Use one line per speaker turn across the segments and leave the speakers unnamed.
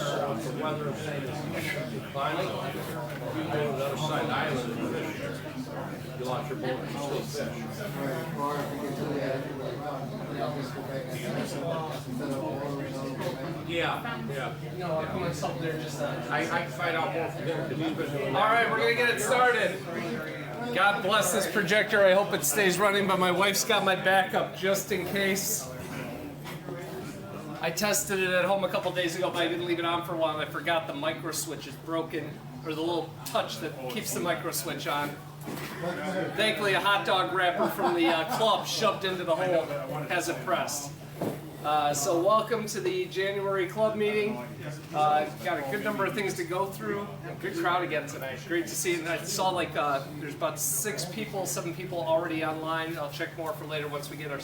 the weather is declining, you go to the other side of the island and fish. You launch your boat and still fish. Yeah.
No, I put myself there just
I can find out more from him because he's been doing
All right, we're gonna get it started. God bless this projector. I hope it stays running, but my wife's got my backup just in case. I tested it at home a couple days ago, but I didn't leave it on for a while, and I forgot the micro switch is broken, or the little touch that keeps the micro switch on. Thankfully, a hot dog wrapper from the club shoved into the hole has it pressed. So welcome to the January club meeting. Got a good number of things to go through. Good crowd again tonight. Great to see. And I saw like there's about 7 people already online. I'll check more for later once we get our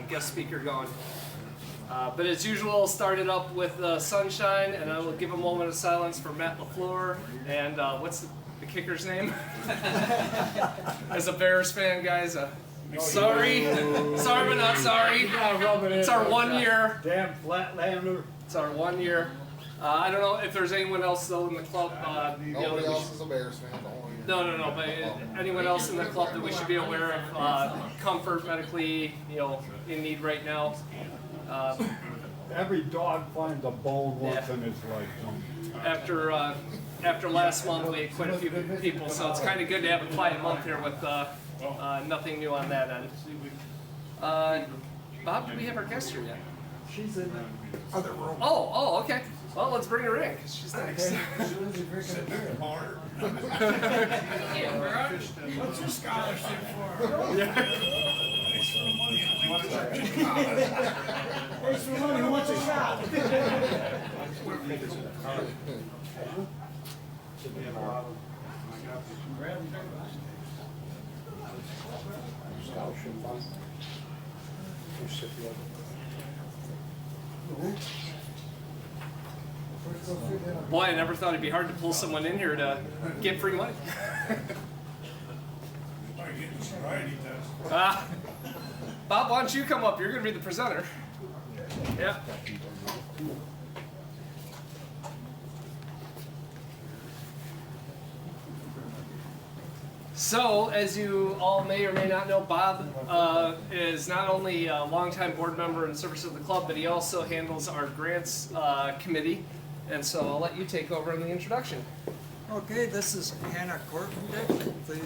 guest speaker going. But as usual, started up with Sunshine, and I will give a moment of silence for Matt LaFleur. And what's the kicker's name? As a Bears fan, guys. Sorry but not sorry. It's our 1 year.
Damn flatlander.
It's our 1 year. I don't know if there's anyone else though in the club.
Nobody else is a Bears fan.
No. But anyone else in the club that we should be aware of? Comfort medically, in need right now.
Every dog finds a bone once in his lifetime.
After last month, we had quite a few people, so it's kind of good to have a quiet month here with nothing new on that end. Bob, do we have our guest here yet?
She's in the other room.
Oh, okay. Well, let's bring her in, because she's next.
What's your scholarship for? Thanks for the money.
Thanks for money, what's a shot?
Scholarship fund.
Boy, I never thought it'd be hard to pull someone in here to get free money.
I'm getting a sobriety test.
Bob, why don't you come up? You're going to be the presenter. Yeah. So, as you all may or may not know, Bob is not only a longtime board member and service of the club, but he also handles our grants committee. And so I'll let you take over in the introduction.
Okay, this is Hannah Kortendick, the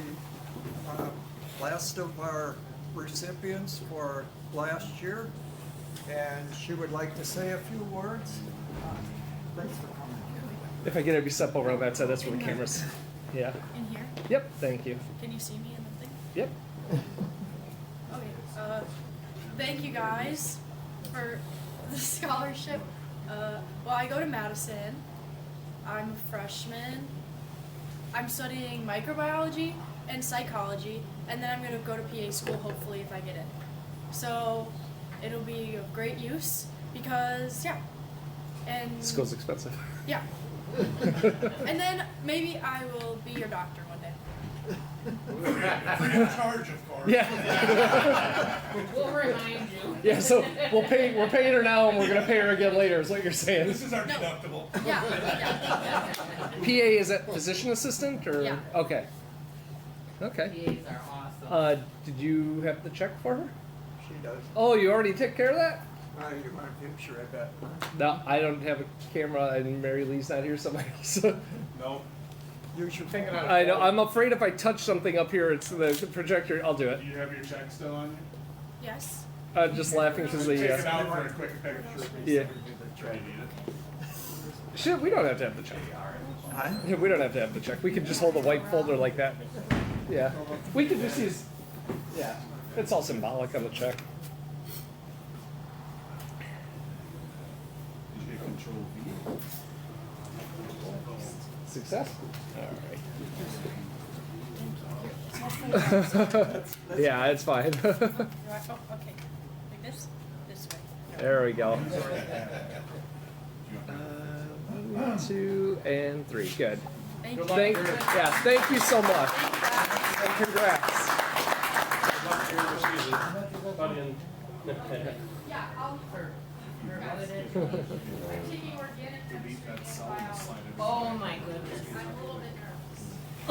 last of our recipients for last year, and she would like to say a few words. Thanks for coming.
If I get every step over on that side, that's where the camera's. Yeah.
In here?
Yep, thank you.
Can you see me in the thing?
Yep.
Okay, thank you guys for the scholarship. Well, I go to Madison. I'm a freshman. I'm studying microbiology and psychology, and then I'm going to go to PA school hopefully if I get in. So it'll be of great use because, yeah. And
School's expensive.
yeah. And then maybe I will be your doctor one day.
Free of charge, of course.
Yeah.
We'll remind you.
Yeah, so we're paying her now and we're gonna pay her again later, is what you're saying.
This is our deductible.
Yeah.
PA, is that physician assistant or?
Yeah.
Okay. Okay.
PAs are awesome.
Did you have the check for her?
She does.
Oh, you already took care of that?
You want a picture, I bet.
No, I don't have a camera and Mary Lee's not here, somebody else.
No.
You should
I know, I'm afraid if I touch something up here, it's the projector, I'll do it.
Do you have your check still on you?
Yes.
I'm just laughing because
Take it
the,
out for a quick picture.
yeah.
Do you need it?
Shit, we don't have to have the check.
Huh?
Yeah, we don't have to have the check. We can just hold a white folder like that. Yeah. We could just use, yeah, it's all symbolic on the check.
Did you hit Control V?
Success? Alright. Yeah, it's fine.
Oh, okay. Like this? This way.
There we go. 1, 2, and 3. Good.
Thank you.
Thank you so much. And congrats.
Yeah, I'll. I'm taking organic chemistry and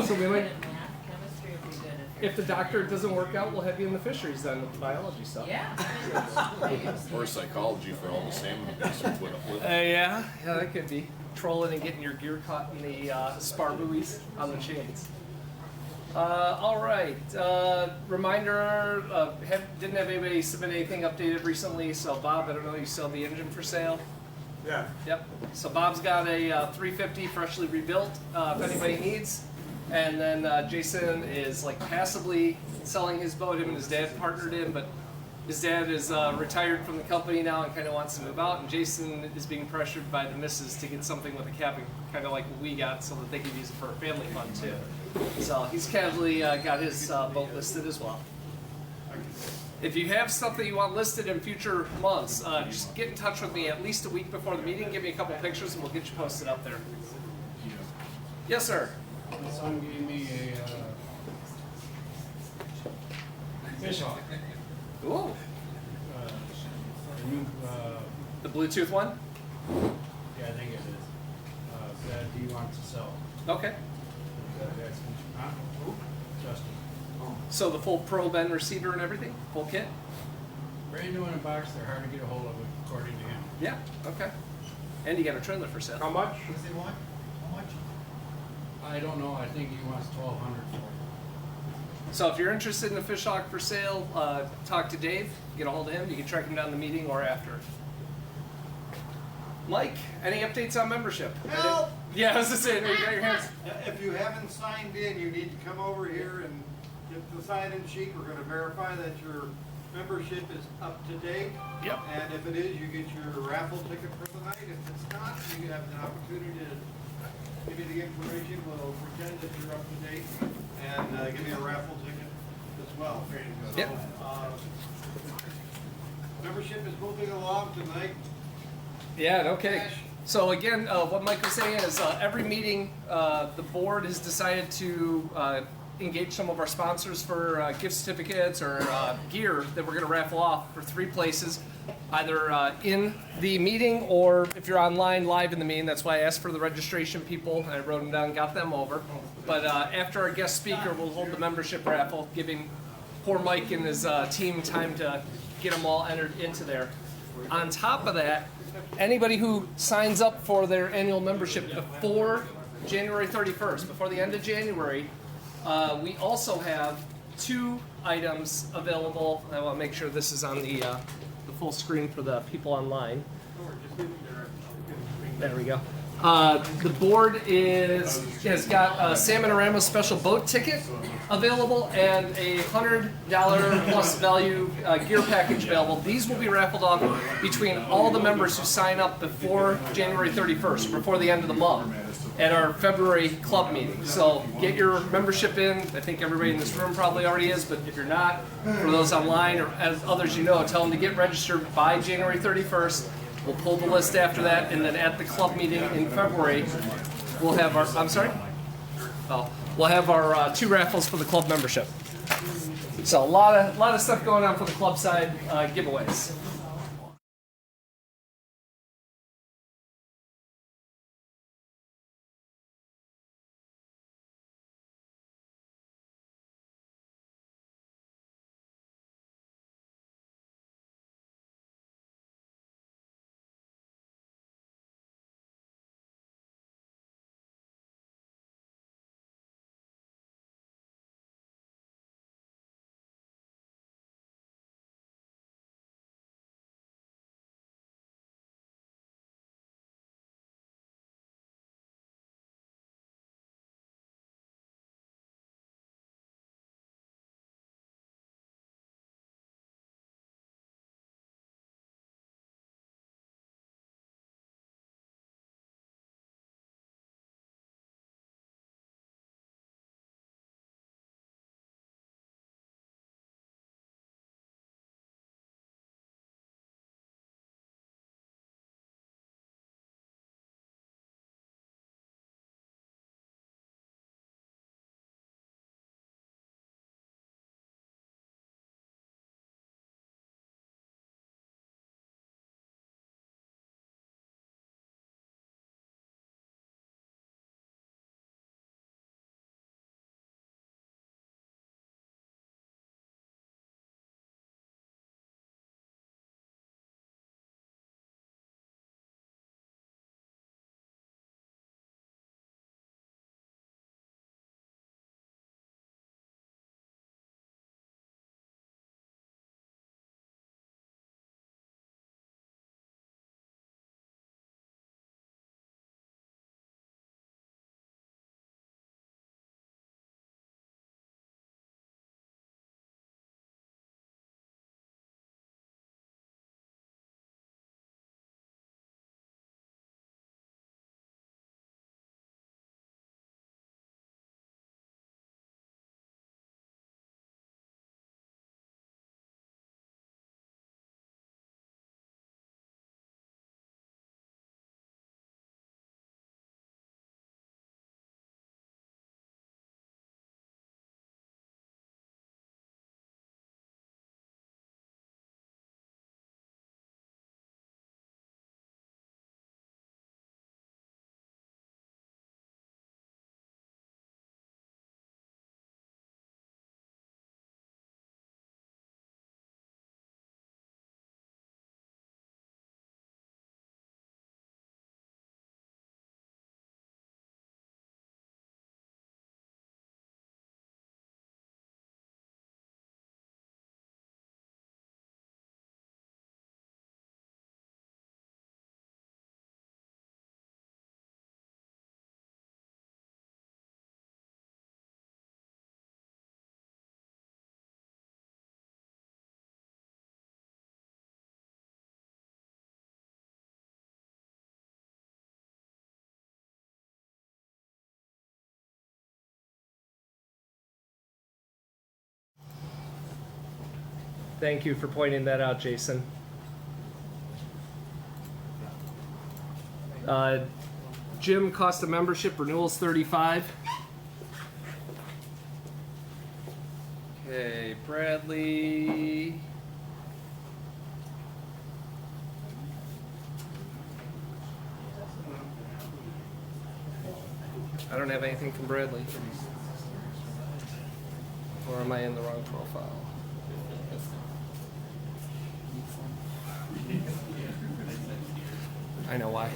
So we might,
Math, chemistry would be good if
if the doctor doesn't work out, we'll have you in the fisheries then with the biology stuff.
yeah.
Or psychology for all the salmon research went up with.
Yeah, that could be. Trolling and getting your gear caught in the spar buoys on the chains. All right. Reminder, didn't have anybody submit anything updated recently, so Bob, I don't know, you still have the engine for sale?
Yeah.
Yep. So Bob's got a 350 freshly rebuilt, if anybody needs. And then Jason is like passively selling his boat. Him and his dad partnered in, but his dad is retired from the company now and kind of wants to move out. And Jason is being pressured by the missus to get something with a cabin, kind of like what we got, so that they could use it for a family fun too. So he's casually got his boat listed as well. If you have stuff that you want listed in future months, just get in touch with me at least a week before the meeting. Give me a couple pictures and we'll get you posted up there. Yes, sir.
My son gave me a fish hawk.
Ooh,
A new,
the Bluetooth one?
yeah, I think it is. That he wants to sell.
Okay.
Huh? Justin.
So the full Pro Ben receiver and everything? Full kit?
Brand new in a box, they're hard to get a hold of according to him.
Yeah, okay. And you got a trailer for sale.
How much?
What does he want? How much?
I don't know, I think he wants $1,200 for it.
So if you're interested in a fish hawk for sale, talk to Dave, get a hold of him. You can track him down the meeting or after. Mike, any updates on membership?
Help!
Yeah, I was just saying, you got your hands.
If you haven't signed in, you need to come over here and get the sign-in sheet. We're gonna verify that your membership is up to date.
Yep.
And if it is, you get your raffle ticket for the night. If it's not, you have an opportunity to give you the information. We'll pretend that you're up to date and give you a raffle ticket as well. So,
Yep.
membership is moving along tonight.
Yeah, no kidding. So again, what Mike was saying is every meeting, the board has decided to engage some of our sponsors for gift certificates or gear that we're going to raffle off for 3 places, either in the meeting or if you're online live in the meeting. That's why I asked for the registration people. I wrote them down, got them over. But after our guest speaker, we'll hold the membership raffle, giving poor Mike and his team time to get them all entered into there. On top of that, anybody who signs up for their annual membership before January 31st, before the end of January, we also have 2 items available. I want to make sure this is on the full screen for the people online. There we go. The board has got a Salmonorama special boat ticket available and a $100 plus value gear package available. These will be raffled off between all the members who sign up before January 31st, before the end of the month, at our February club meeting. So get your membership in. I think everybody in this room probably already is, but if you're not, for those online or as others you know, tell them to get registered by January 31st. We'll pull the list after that, and then at the club meeting in February, we'll have our, I'm sorry? Oh, we'll have our 2 raffles for the club membership. So a lot of stuff going on for the club side giveaways. Thank you for pointing that out, Jason. Gym cost of membership renewal is $35. Okay, Bradley. I don't have anything from Bradley. Or am I in the wrong profile? I know why.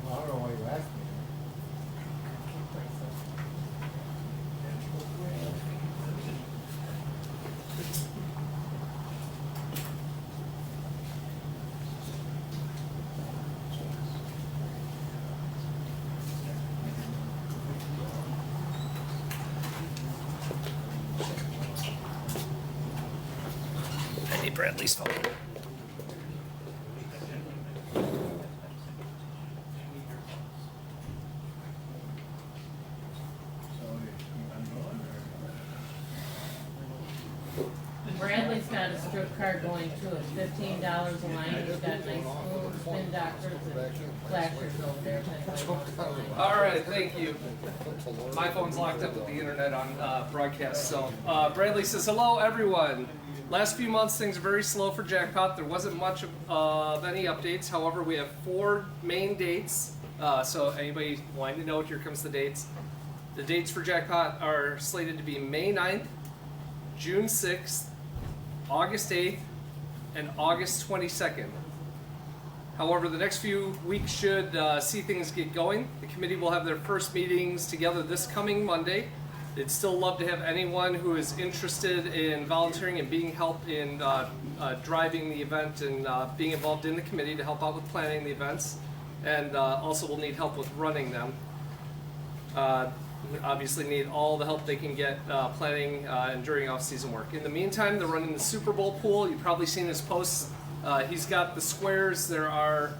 Well, I don't know why you asked me.
I need Bradley's phone.
Bradley's got a strip card going too. It's $15 a line. He's got nice spoons, spin doctors, and flashers over there.
All right, thank you. My phone's locked up with the internet on broadcast. So Bradley says, hello everyone. Last few months things are very slow for Jackpot. There wasn't much of any updates. However, we have 4 main dates. So anybody wanting to know, here comes the dates. The dates for Jackpot are slated to be May 9th, June 6th, August 8th, and August 22nd. However, the next few weeks should see things get going. The committee will have their first meetings together this coming Monday. They'd still love to have anyone who is interested in volunteering and being helped in driving the event and being involved in the committee to help out with planning the events. And also will need help with running them. Obviously need all the help they can get planning and during off-season work. In the meantime, they're running the Super Bowl pool. You've probably seen his posts. He's got the squares. There are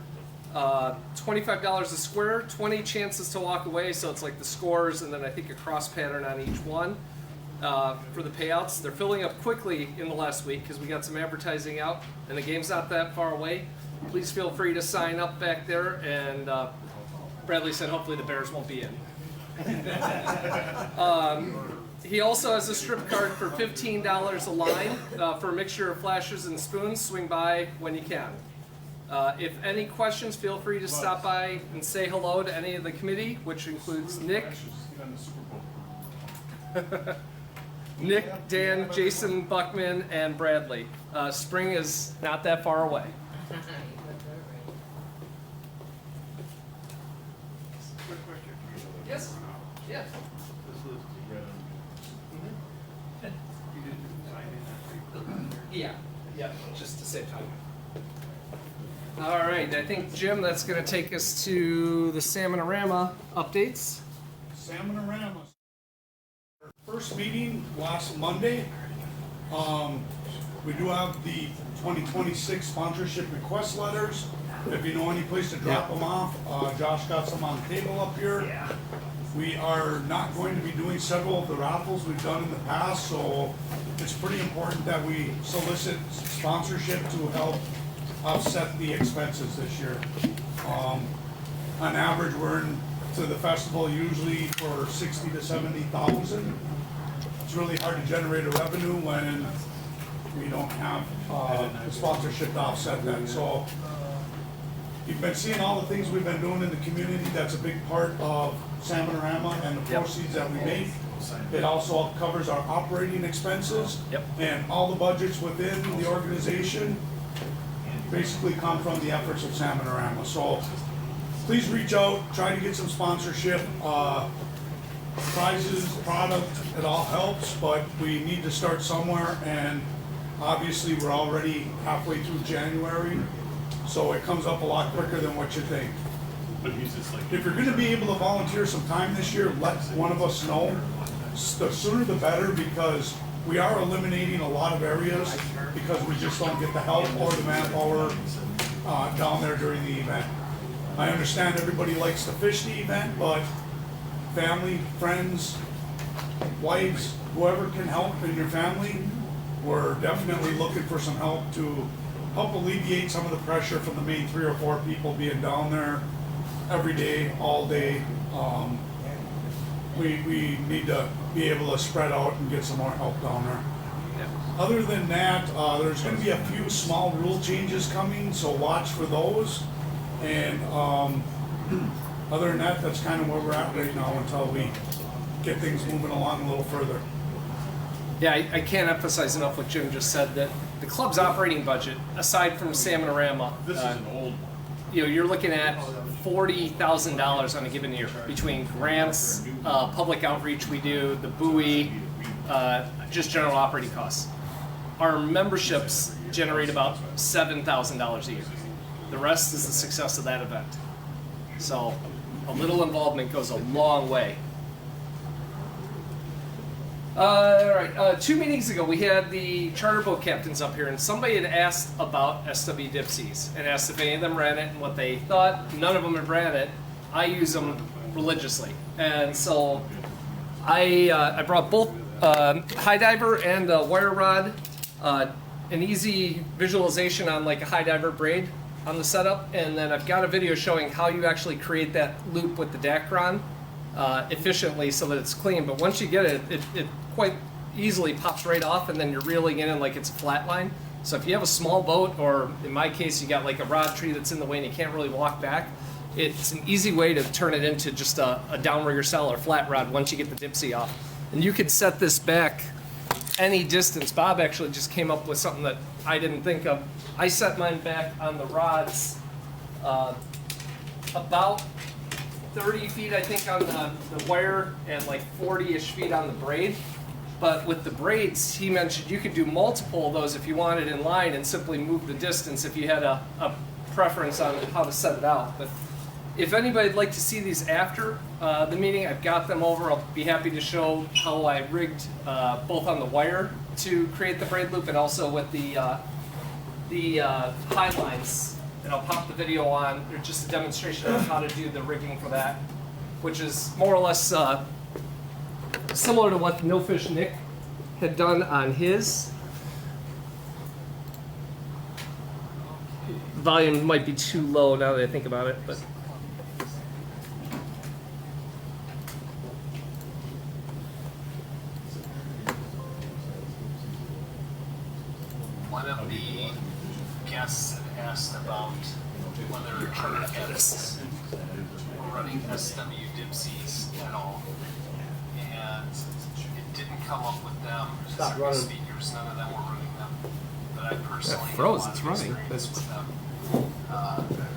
$25 a square, 20 chances to walk away, so it's like the scores and then I think a cross pattern on each one for the payouts. They're filling up quickly in the last week because we got some advertising out and the game's not that far away. Please feel free to sign up back there, and Bradley said hopefully the Bears won't be in. He also has a strip card for $15 a line for a mixture of flashes and spoons. Swing by when you can. If any questions, feel free to stop by and say hello to any of the committee, which includes Nick, Nick, Dan, Jason, Buckman, and Bradley. Spring is not that far away.
Quick question.
Yes. Yes.
This list is red. You didn't sign in that.
Yeah. Yep. Just to save time. All right. I think Jim, that's going to take us to the Salmon-orama updates.
Salmon-orama. Our first meeting last Monday. We do have the 2026 sponsorship request letters. If you know any place to drop them off, Josh got some on the table up here.
Yeah.
We are not going to be doing several of the raffles we've done in the past, so it's pretty important that we solicit sponsorship to help offset the expenses this year. On average, we're into the festival usually for 60 to 70,000. It's really hard to generate a revenue when we don't have the sponsorship to offset that. So you've been seeing all the things we've been doing in the community. That's a big part of Salmon-orama and the proceeds that we make. It also covers our operating expenses. And all the budgets within the organization basically come from the efforts of Salmon-orama. So please reach out, try to get some sponsorship. Prizes, product, it all helps, but we need to start somewhere, and obviously we're already halfway through January, so it comes up a lot quicker than what you think. If you're gonna be able to volunteer some time this year, let one of us know. The sooner the better, because we are eliminating a lot of areas because we just don't get the help or the manpower down there during the event. I understand everybody likes to fish the event, but family, friends, wives, whoever can help in your family, we're definitely looking for some help to help alleviate some of the pressure from the main 3 or 4 people being down there every day, all day. We need to be able to spread out and get some more help down there. Other than that, there's going to be a few small rule changes coming, so watch for those. And other than that, that's kind of where we're at right now until we get things moving along a little further.
Yeah, I can't emphasize enough what Jim just said, that the club's operating budget, aside from Salmon-orama,
This is an old.
you're looking at $40,000 on a given year between grants, public outreach we do, the buoy, just general operating costs. Our memberships generate about $7,000 a year. The rest is the success of that event. So a little involvement goes a long way. All right, 2 meetings ago we had the charter boat captains up here, and somebody had asked about SW Dipsies and asked if any of them ran it and what they thought. None of them had ran it. I use them religiously, and so I brought both high diver and a wire rod, an easy visualization on like a high diver braid on the setup, and then I've got a video showing how you actually create that loop with the Dacron efficiently so that it's clean. But once you get it, it quite easily pops right off, and then you're reeling in like it's a flat line. So if you have a small boat, or in my case you got like a rod tree that's in the way and you can't really walk back, it's an easy way to turn it into just a downrigger cell or flat rod once you get the Dipsy off. And you could set this back any distance. Bob actually just came up with something that I didn't think of. I set mine back on the rods about 30 feet, I think, on the wire, and like 40-ish feet on the braid. But with the braids, he mentioned you could do multiple of those if you wanted in line and simply move the distance if you had a preference on how to set it out. But if anybody'd like to see these after the meeting, I've got them over. I'll be happy to show how I rigged both on the wire to create the braid loop and also with the high lines. And I'll pop the video on. There's just a demonstration of how to do the rigging for that, which is more or less similar to what No Fish Nick had done on his. Volume might be too low now that I think about it, but.
One of the guests had asked about whether charter captains were running SW Dipsies at all, and it didn't come up with them. Certain speakers, none of them were running them. But I personally had a lot of experience with them.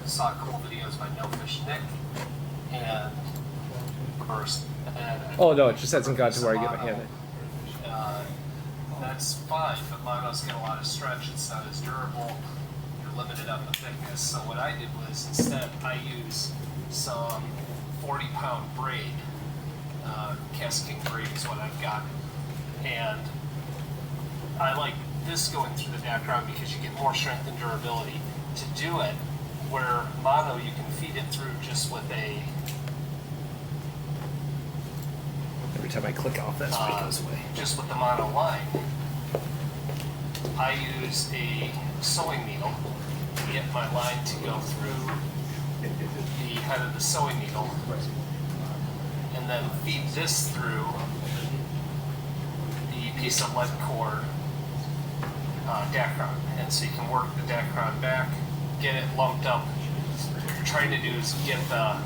Saw cool videos by No Fish Nick, and of course.
Oh no, it just hasn't got to where I get my hand in.
That's fine, but mono's got a lot of stretch. It's not as durable. You're limited on the thickness. So what I did was instead I used some 40-pound braid. Casting braid is what I've got, and I like this going through the Dacron because you get more strength and durability. To do it, where mono you can feed it through just with a.
Every time I click off, that spray goes away.
Just with the mono line, I use a sewing needle to get my line to go through the head of the sewing needle, and then feed this through the piece of lead core Dacron. And so you can work the Dacron back, get it lumped up. What you're trying to do is get the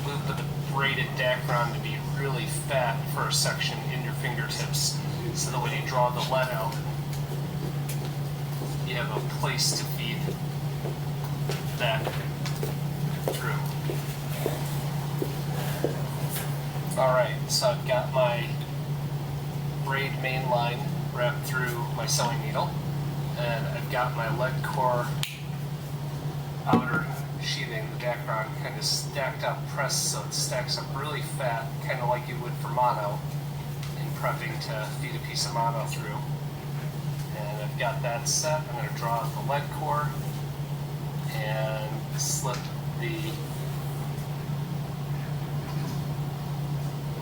loop of the braided Dacron to be really fat for a section in your fingertips, so that when you draw the lead out, you have a place to feed that through. Alright, so I've got my braid main line wrapped through my sewing needle, and I've got my lead core outer sheathing, the Dacron, kind of stacked up, pressed so it stacks up really fat, kind of like you would for mono, in prepping to feed a piece of mono through. And I've got that set. I'm going to draw out the lead core and slip the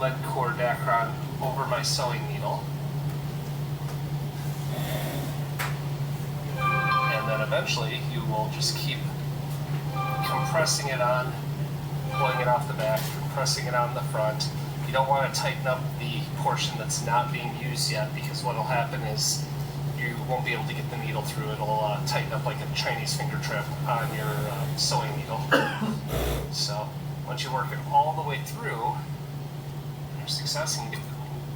lead core Dacron over my sewing needle. And then eventually you will just keep compressing it on, pulling it off the back, compressing it on the front. You don't want to tighten up the portion that's not being used yet, because what will happen is you won't be able to get the needle through. It'll tighten up like a Chinese finger trip on your sewing needle. So once you work it all the way through, you're successful and get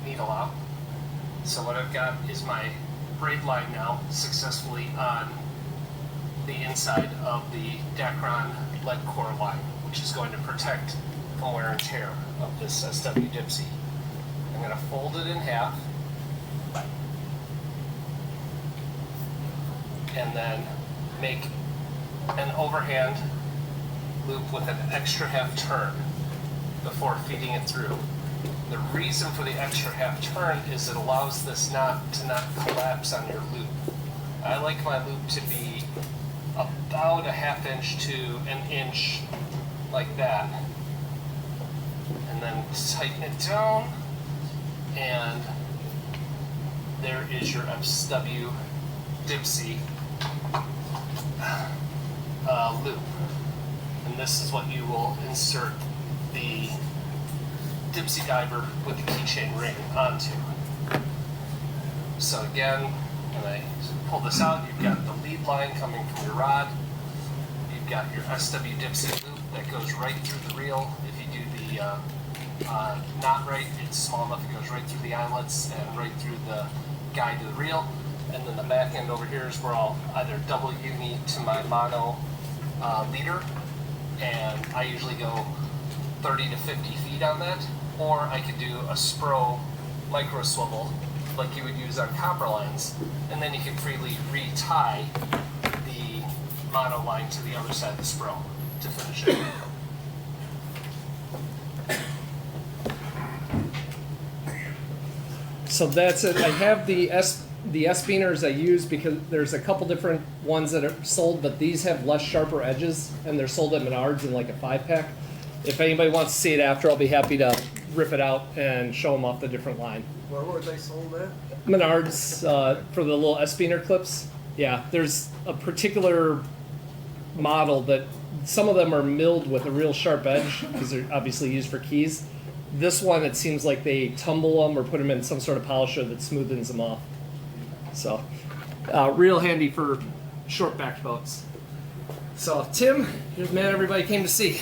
the needle out. So what I've got is my braid line now successfully on the inside of the Dacron lead core line, which is going to protect from wear and tear of this SW Dipsy. I'm going to fold it in half and then make an overhand loop with an extra half turn before feeding it through. The reason for the extra half turn is it allows this knot to not collapse on your loop. I like my loop to be about a ½ inch to an inch, like that. And then tighten it down, and there is your SW Dipsy loop. And this is what you will insert the Dipsy diver with the keychain ring onto. So again, when I pull this out, you've got the lead line coming from your rod. You've got your SW Dipsy loop that goes right through the reel. If you do the knot right, it's small enough it goes right through the eyelets and right through the guide to the reel. And then the back end over here is where I'll either double uni to my mono leader, and I usually go 30 to 50 feet on that, or I could do a spro micro swivel like you would use on copper lines, and then you can freely retie the mono line to the other side of the spro to finish it.
So that's it. I have the S-beaners I use because there's a couple different ones that are sold, but these have less sharper edges, and they're sold at Menards in like a 5-pack. If anybody wants to see it after, I'll be happy to rip it out and show them off the different line.
Where were they sold at?
Menards for the little S-beaner clips. Yeah, there's a particular model that some of them are milled with a real sharp edge because they're obviously used for keys. This one, it seems like they tumble them or put them in some sort of polisher that smoothens them off. So, real handy for short-backed boats. So, Tim, you're the man everybody came to see.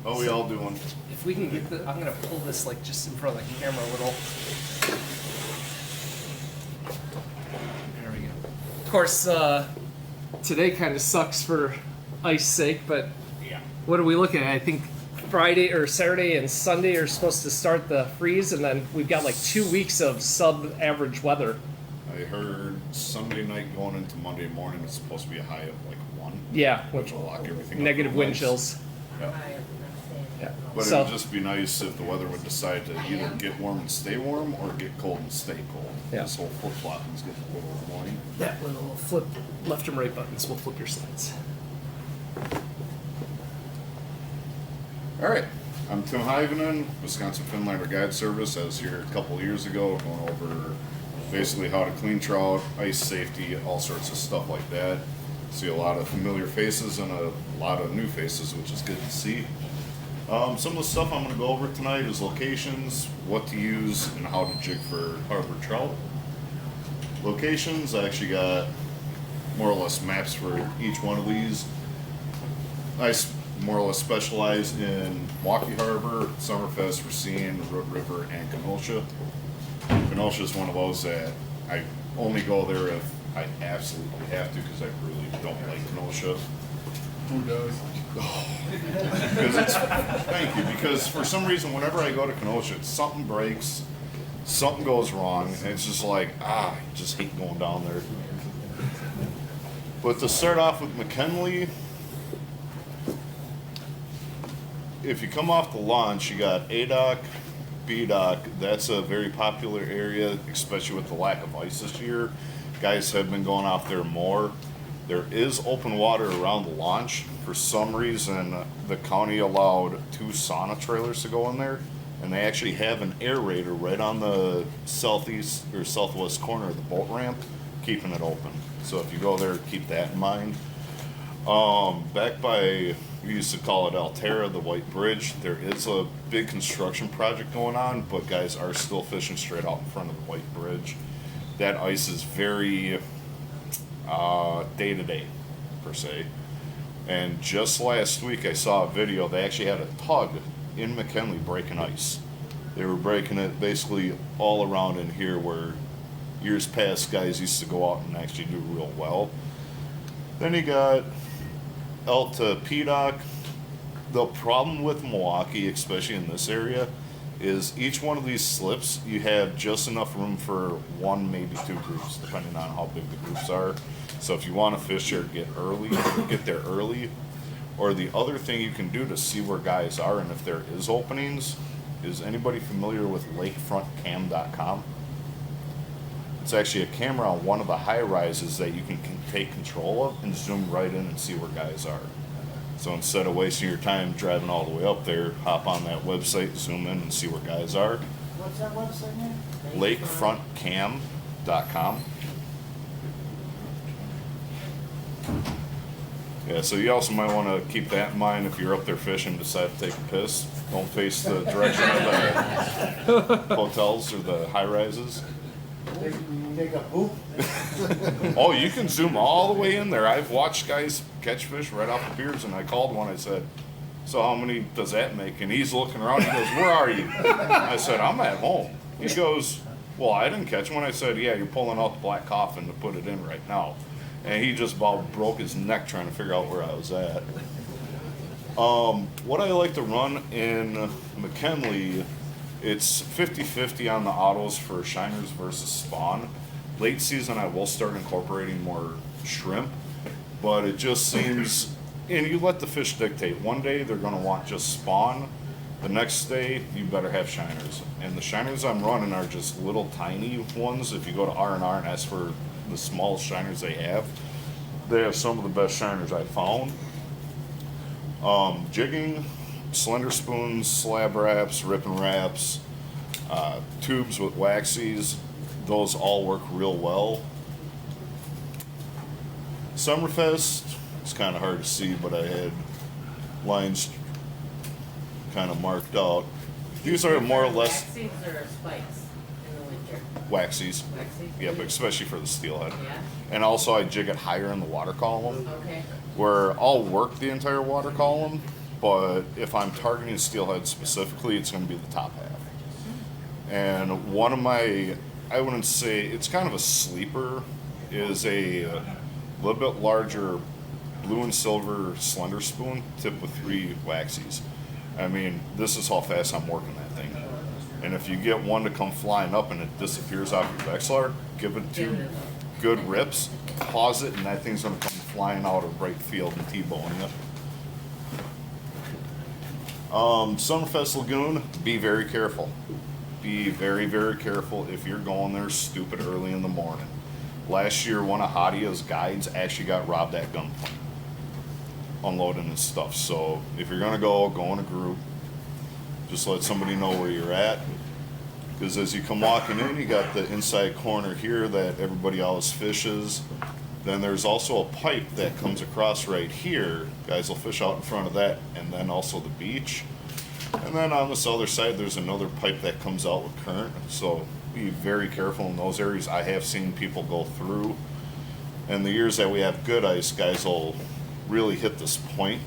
How we all doing?
If we can get the, I'm gonna pull this like just in front of the camera a little. There we go. Of course, today kind of sucks for ice sake, but what are we looking at? I think Friday or Saturday and Sunday are supposed to start the freeze, and then we've got like 2 weeks of sub-average weather.
I heard Sunday night going into Monday morning it's supposed to be a high of like 1.
Yeah,
which will lock everything
negative
up.
Wind chills.
Yeah.
Yeah.
But
So-
it would just be nice if the weather would decide to either get warm and stay warm or get cold and stay cold.
Yeah.
This whole flip-flopping's getting a little annoying.
That little flip left and right buttons will flip your slides.
All right, I'm Tim Hyvonen, Wisconsin Finlander Guide Service. I was here a couple years ago going over basically how to clean trout, ice safety, all sorts of stuff like that. See a lot of familiar faces and a lot of new faces, which is good to see. Some of the stuff I'm going to go over tonight is locations, what to use, and how to jig for harbor trout. Locations, I actually got more or less maps for each one of these. I more or less specialize in Milwaukee Harbor, Summerfest, Racine, Root River, and Kenosha. Kenosha is one of those that I only go there if I absolutely have to, because I really don't like Kenosha.
Who does?
Because it's, thank you, because for some reason whenever I go to Kenosha, something breaks, something goes wrong, and it's just like, I just hate going down there. But to start off with McKinley, if you come off the launch, you got A dock, B dock. That's a very popular area, especially with the lack of ice this year. Guys have been going off there more. There is open water around the launch. For some reason, the county allowed 2 sauna trailers to go in there. and they actually have an aerator right on the southeast or southwest corner of the boat ramp, keeping it open. So if you go there, keep that in mind. Back by, we used to call it Altera, the White Bridge, there is a big construction project going on, but guys are still fishing straight out in front of the White Bridge. That ice is very day to day, per se. And just last week I saw a video, they actually had a tug in McKinley breaking ice. They were breaking it basically all around in here where years past guys used to go out and actually do real well. Then you got Alta Pedoc. The problem with Milwaukee, especially in this area, is each one of these slips you have just enough room for one, maybe two groups, depending on how big the groups are. So if you want to fish there, get there early. Or the other thing you can do to see where guys are and if there is openings, is anybody familiar with lakefrontcam.com? It's actually a camera on one of the high rises that you can take control of and zoom right in and see where guys are. So instead of wasting your time driving all the way up there, hop on that website, zoom in and see where guys are.
What's that website name?
Lakefrontcam.com. Yeah, so you also might want to keep that in mind if you're up there fishing and decide to take a piss. Don't face the direction of the hotels or the high rises.
Take a poop.
Oh, you can zoom all the way in there. I've watched guys catch fish right off the piers, and I called one. I said, "So how many does that make?" And he's looking around. He goes, "Where are you?" I said, "I'm at home." He goes, "Well, I didn't catch one." I said, "Yeah, you're pulling out the black coffin to put it in right now." And he just about broke his neck trying to figure out where I was at. What I like to run in McKinley, it's 50-50 on the autos for shiners versus spawn. Late season, I will start incorporating more shrimp, but it just seems, and you let the fish dictate. One day they're going to want just spawn. The next day, you better have shiners. And the shiners I'm running are just little tiny ones. If you go to R&R and ask for the smallest shiners they have some of the best shiners I've found. Jigging, slender spoons, slab wraps, rip and wraps, tubes with waxies, those all work real well. Summerfest, it's kind of hard to see, but I had lines kind of marked out. These are more or less
Waxies or spikes in the winter?
waxies.
Waxies?
Yeah, but especially for the steelhead.
Yeah.
And also I jig it higher in the water column,
Okay.
where I'll work the entire water column, but if I'm targeting steelhead specifically, it's going to be the top half. And one of my, I wouldn't say, it's kind of a sleeper, is a little bit larger blue and silver slender spoon tipped with 3 waxies. I mean, this is how fast I'm working that thing. And if you get one to come flying up and it disappears off your Vexlar, give it 2 good rips, pause it, and that thing's going to come flying out or break field and T-bone you. Summerfest Lagoon, be very careful. Be very, very careful if you're going there stupid early in the morning. Last year, one of Hadia's guides actually got robbed at gunpoint, unloading his stuff. So if you're gonna go in a group. Just let somebody know where you're at. Because as you come walking in, you got the inside corner here that everybody always fishes. Then there's also a pipe that comes across right here. Guys will fish out in front of that, and then also the beach. And then on this other side, there's another pipe that comes out with current. So be very careful in those areas. I have seen people go through. And the years that we have good ice, guys will really hit this point,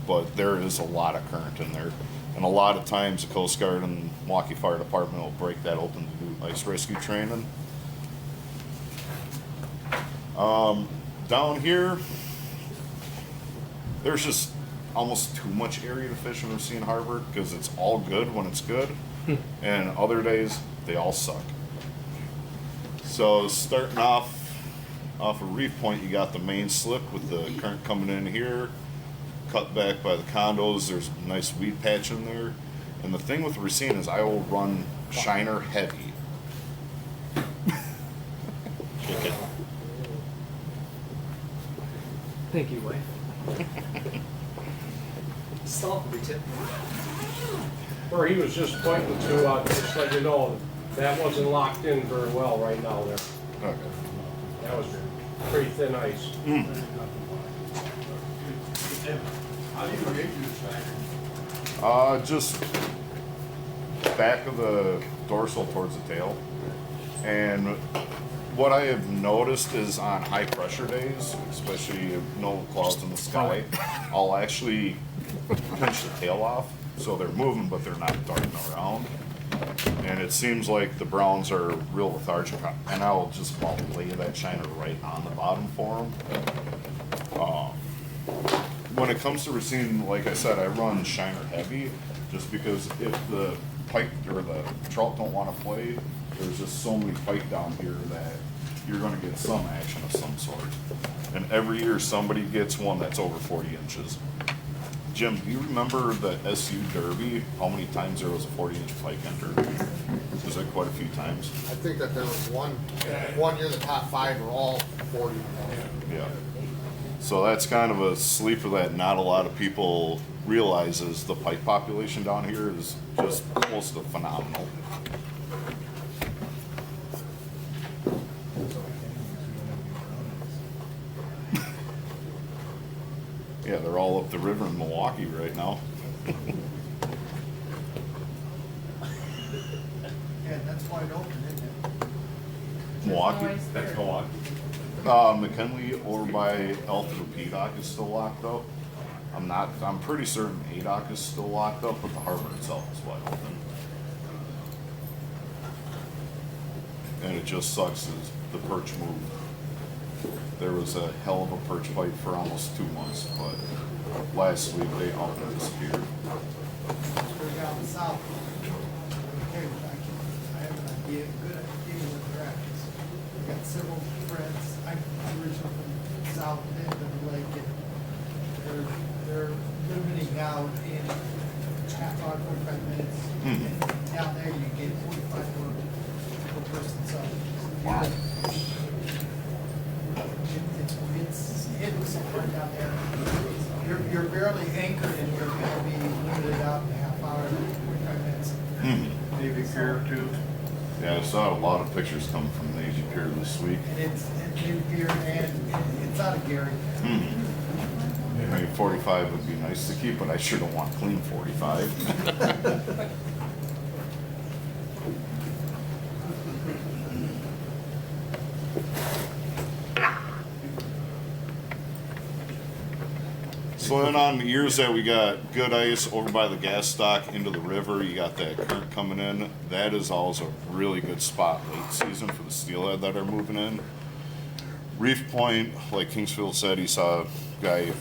but there is a lot of current in there. And a lot of times the Coast Guard and Milwaukee Fire Department will break that open to do ice rescue training. Down here, there's just almost too much area to fish in Racine Harbor because it's all good when it's good, and other days they all suck. So starting off a reef point, you got the main slip with the current coming in here, cut back by the condos. There's a nice weed patch in there, and the thing with Racine is I will run shiner heavy.
Thank you, wife. Stop the tip.
Where he was just pointing to, just let you know, that wasn't locked in very well right now there.
Okay.
That was pretty thin ice.
How do you create your Steiner?
Just back of the dorsal towards the tail. And what I have noticed is on high pressure days, especially no clouds in the sky, I'll actually pinch the tail off. So they're moving, but they're not darting around. And it seems like the browns are real lethargic, and I'll just about lay that shiner right on the bottom for them. When it comes to receiving, like I said, I run shiner heavy, just because if the pike or the trout don't want to play, there's just so many pike down here that you're going to get some action of some sort. And every year somebody gets one that's over 40 inches. Jim, do you remember the SU Derby? How many times there was a 40-inch pike entered? Was it quite a few times?
I think that there was one year the top 5 were all 40.
Yeah. So that's kind of a sleeper that not a lot of people realizes. The pike population down here is just close to phenomenal. Yeah, they're all up the river in Milwaukee right now.
Yeah, that's wide open, isn't it?
Milwaukee?
That's
Milwaukee. McKinley over by Elk through PDOC is still locked up. I'm pretty certain ADOC is still locked up, but the harbor itself is wide open. And it just sucks as the perch moved. There was a hell of a perch fight for almost 2 months, but last week they all disappeared.
We're down south. Okay, I have an idea, good idea with rapids. I've got several friends, I'm originally from south end of the lake, and they're limiting out in half hour, 45 minutes. And down there you get 45 per person, so.
Wow.
It's hidden somewhere down there. You're barely anchored and you're gonna be limited out in a half hour, 45 minutes.
Navy Pier too.
Yeah, I saw a lot of pictures coming from the Navy Pier this week.
And it's New Pier and it's out of Gary.
I mean, 45 would be nice to keep, but I sure don't want clean 45. So then on the years that we got good ice over by the gas stock into the river, you got that current coming in. That is always a really good spot late season for the steelhead that are moving in. Reef Point, like Kingsfield said, he saw a guy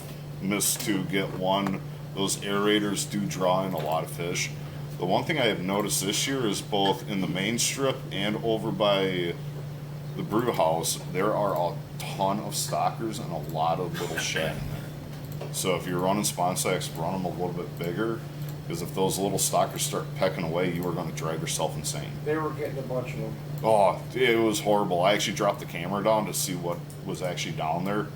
miss to get one. Those aerators do draw in a lot of fish. The one thing I have noticed this year is both in the main strip and over by the brew house, there are a ton of stockers and a lot of little shad in there. So if you're running spawn sacks, run them a little bit bigger, because if those little stockers start pecking away, you are going to drive yourself insane.
They were getting a bunch of them.
Oh, it was horrible. I actually dropped the camera down to see what was actually down there.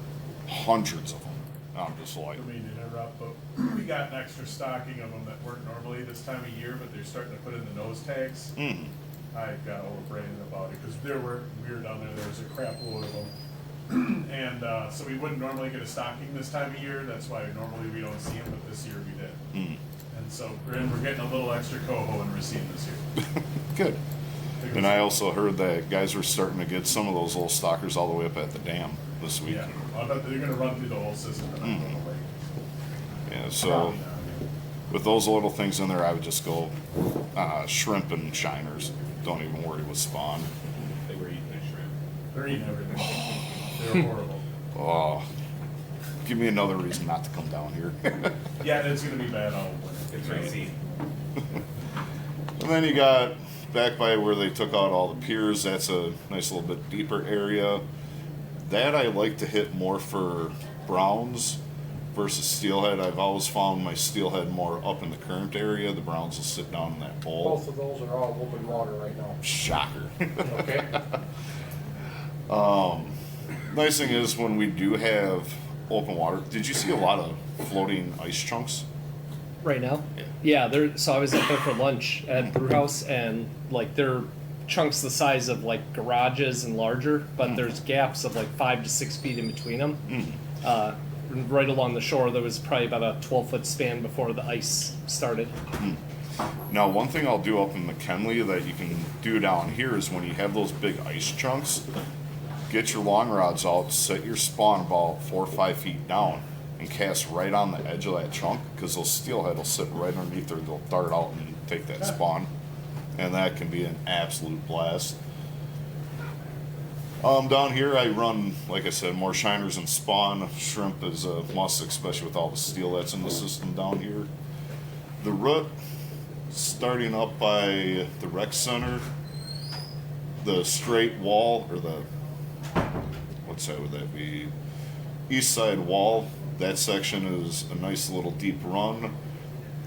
Hundreds of them. I'm just like,
I mean, to interrupt, but we got an extra stocking of them that weren't normally this time of year, but they're starting to put in the nose tags. I got over Brandon about it, because we were down there, there was a crap load of them. And so we wouldn't normally get a stocking this time of year. That's why normally we don't see them, but this year we did. And so we're getting a little extra coho and receiving this year.
Good. And I also heard that guys were starting to get some of those little stockers all the way up at the dam this week.
Yeah, I bet they're going to run through the whole system.
Yeah, so with those little things in there, I would just go shrimp and shiners. Don't even worry with spawn.
They were eating their shrimp. They're eating everything. They're horrible.
Oh, give me another reason not to come down here.
Yeah, it's going to be bad all winter. It's crazy.
And then you got back by where they took out all the piers. That's a nice little bit deeper area. That I like to hit more for browns versus steelhead. I've always found my steelhead more up in the current area. The browns will sit down in that bowl.
Both of those are all open water right now.
Shocker.
Okay.
Nice thing is when we do have open water, did you see a lot of floating ice chunks?
right now.
Yeah.
Yeah, they're so I was up there for lunch at Brewhouse, and like they're chunks the size of like garages and larger, but there's gaps of like 5 to 6 feet in between them. Right along the shore, there was probably about a 12-foot span before the ice started.
Now, one thing I'll do up in McKinley that you can do down here is when you have those big ice chunks, get your long rods out, set your spawn about 4 or 5 feet down, and cast right on the edge of that chunk, because those steelhead will sit right underneath there. They'll dart out and take that spawn, and that can be an absolute blast. Down here I run, like I said, more shiners and spawn. Shrimp is a must, especially with all the steel that's in the system down here. The root, starting up by the rec center, the straight wall, or the, what side would that be? East side wall. That section is a nice little deep run.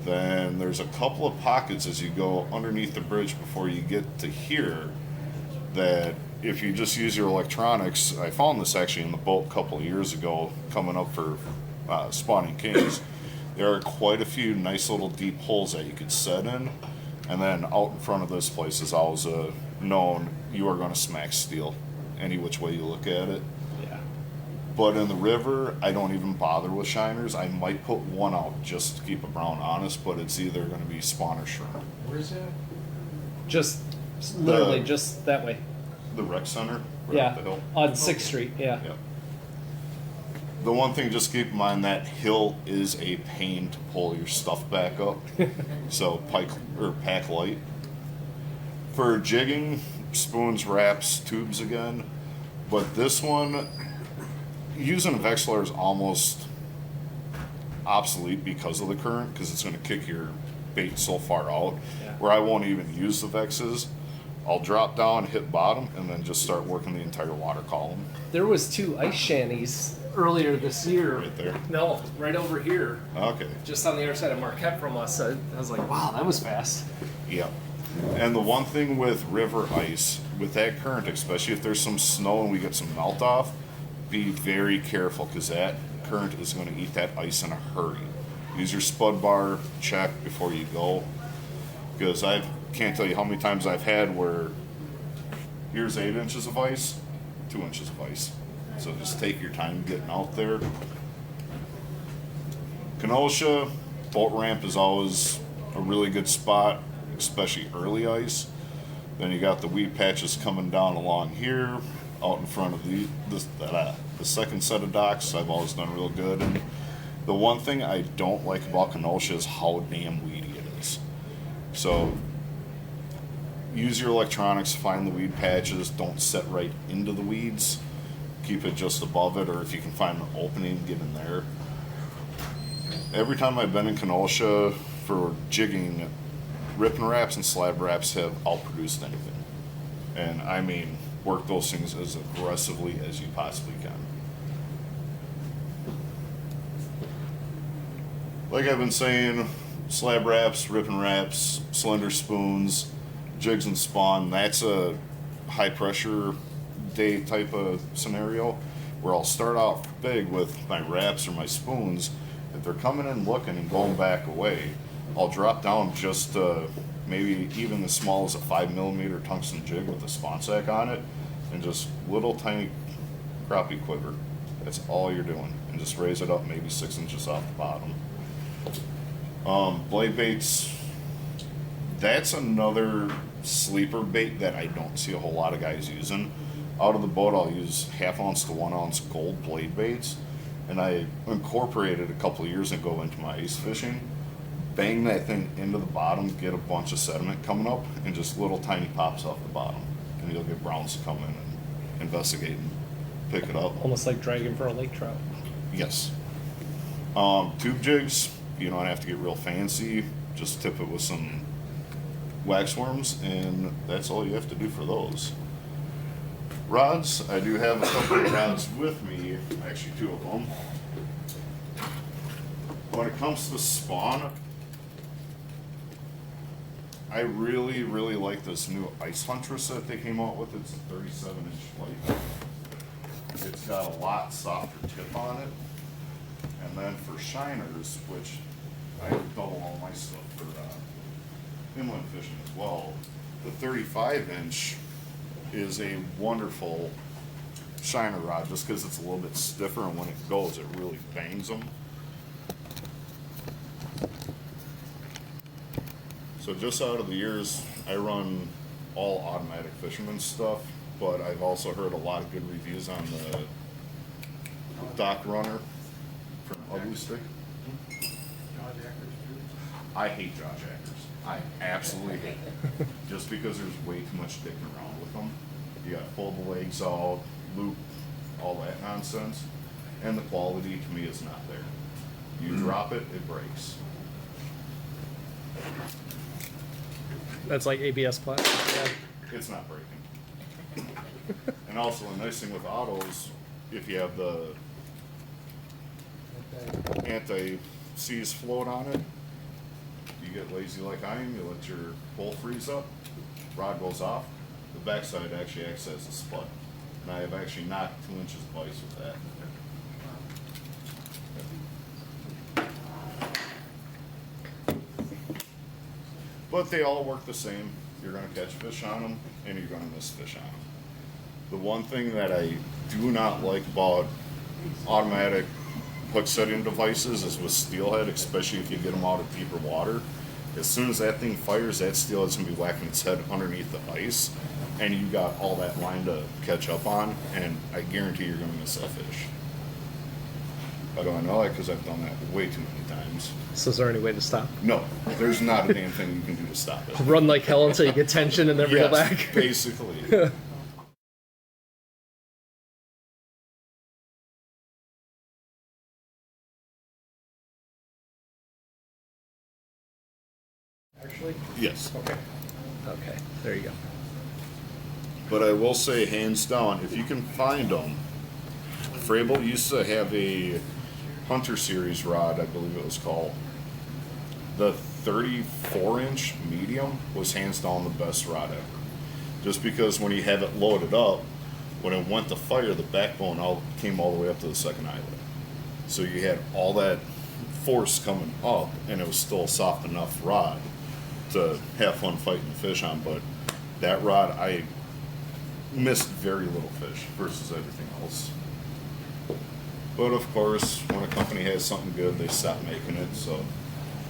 Then there's a couple of pockets as you go underneath the bridge before you get to here that if you just use your electronics, I found this actually in the boat a couple of years ago coming up for spawning kings. There are quite a few nice little deep holes that you could set in, and then out in front of this place is always known you are going to smack steel any which way you look at it.
Yeah.
But in the river, I don't even bother with shiners. I might put one out just to keep a brown honest, but it's either going to be spawn or shrimp.
Where's that?
Just literally just that way.
The rec center, right
Yeah,
up the hill.
on 6th Street. Yeah.
Yep. The one thing, just keep in mind, that hill is a pain to pull your stuff back up. So pack light. For jigging, spoons, wraps, tubes again. But this one, using a Vexler is almost obsolete because of the current, because it's going to kick your bait so far out, where I won't even use the Vexes. I'll drop down, hit bottom, and then just start working the entire water column.
There was 2 ice shanties earlier this year.
Right there?
No, right over here.
Okay.
Just on the other side of Marquette from us. I was like, wow, that was fast.
Yep. And the one thing with river ice, with that current, especially if there's some snow and we get some melt off, be very careful, because that current is going to eat that ice in a hurry. Use your spud bar, check before you go, because I can't tell you how many times I've had where here's 8 inches of ice, 2 inches of ice. So just take your time getting out there. Kenosha, boat ramp is always a really good spot, especially early ice. Then you got the weed patches coming down along here, out in front of the second set of docks. I've always done real good. And the one thing I don't like about Kenosha is how damn weedy it is. So use your electronics, find the weed patches, don't set right into the weeds. Keep it just above it, or if you can find an opening, get in there. Every time I've been in Kenosha for jigging, rip and wraps and slab wraps have outproduced anything. And I mean, work those things as aggressively as you possibly can. Like I've been saying, slab wraps, rip and wraps, slender spoons, jigs and spawn, that's a high pressure day type of scenario where I'll start out big with my wraps or my spoons. If they're coming in looking and going back away, I'll drop down just maybe even as small as a 5mm tungsten jig with a spawn sack on it, and just little tiny crappie quiver. That's all you're doing, and just raise it up maybe 6 inches off the bottom. Blade baits, that's another sleeper bait that I don't see a whole lot of guys using. Out of the boat, I'll use 1/2 ounce to 1 ounce gold blade baits, and I incorporated a couple of years ago into my ice fishing. Bang that thing into the bottom, get a bunch of sediment coming up, and just little tiny pops off the bottom, and you'll get browns to come in and investigate and pick it up.
Almost like dragging for a lake trout.
Yes. Tube jigs, you don't have to get real fancy. Just tip it with some wax worms, and that's all you have to do for those. Rods, I do have a couple of rods with me, actually 2 of them. When it comes to spawn, I really, really like this new Ice Huntress that they came out with. It's a 37-inch light. It's got a lot softer tip on it. And then for shiners, which I double all my stuff for inland fishing as well. The 35-inch is a wonderful shiner rod just because it's a little bit stiffer, and when it goes, it really bangs them. So just out of the years, I run all automatic fisherman stuff, but I've also heard a lot of good reviews on the dock runner from Ugly Stick. I hate jaw jackers. I absolutely hate it. Just because there's way too much dicking around with them. You gotta pull the legs out, loop, all that nonsense. And the quality to me is not there. You drop it, it breaks.
That's like ABS plastic. Yeah.
It's not breaking. And also a nice thing with autos, if you have the anti-seize float on it, you get lazy like I am, you let your bowl freeze up, rod goes off, the backside actually acts as a spud. And I have actually knocked 2 inches of ice with that. But they all work the same. You're going to catch fish on them, and you're going to miss fish on them. The one thing that I do not like about automatic hook setting devices is with steelhead, especially if you get them out of deeper water. As soon as that thing fires, that steelhead's going to be whacking its head underneath the ice, and you got all that line to catch up on, and I guarantee you're going to miss that fish. How do I know that? Because I've done that way too many times.
So is there any way to stop?
No, there's not a damn thing you can do to stop it.
Run like hell until you get tension and then reel back?
Basically.
Actually?
Yes.
Okay. Okay, there you go.
But I will say, hands down, if you can find them, Frable used to have a Hunter Series rod, I believe it was called. The 34-inch medium was hands down the best rod ever. Just because when you have it loaded up, when it went to fire, the backbone came all the way up to the second eyelid. So you had all that force coming up, and it was still a soft enough rod to have fun fighting the fish on. But that rod, I missed very little fish versus everything else. But of course, when a company has something good, they stop making it, so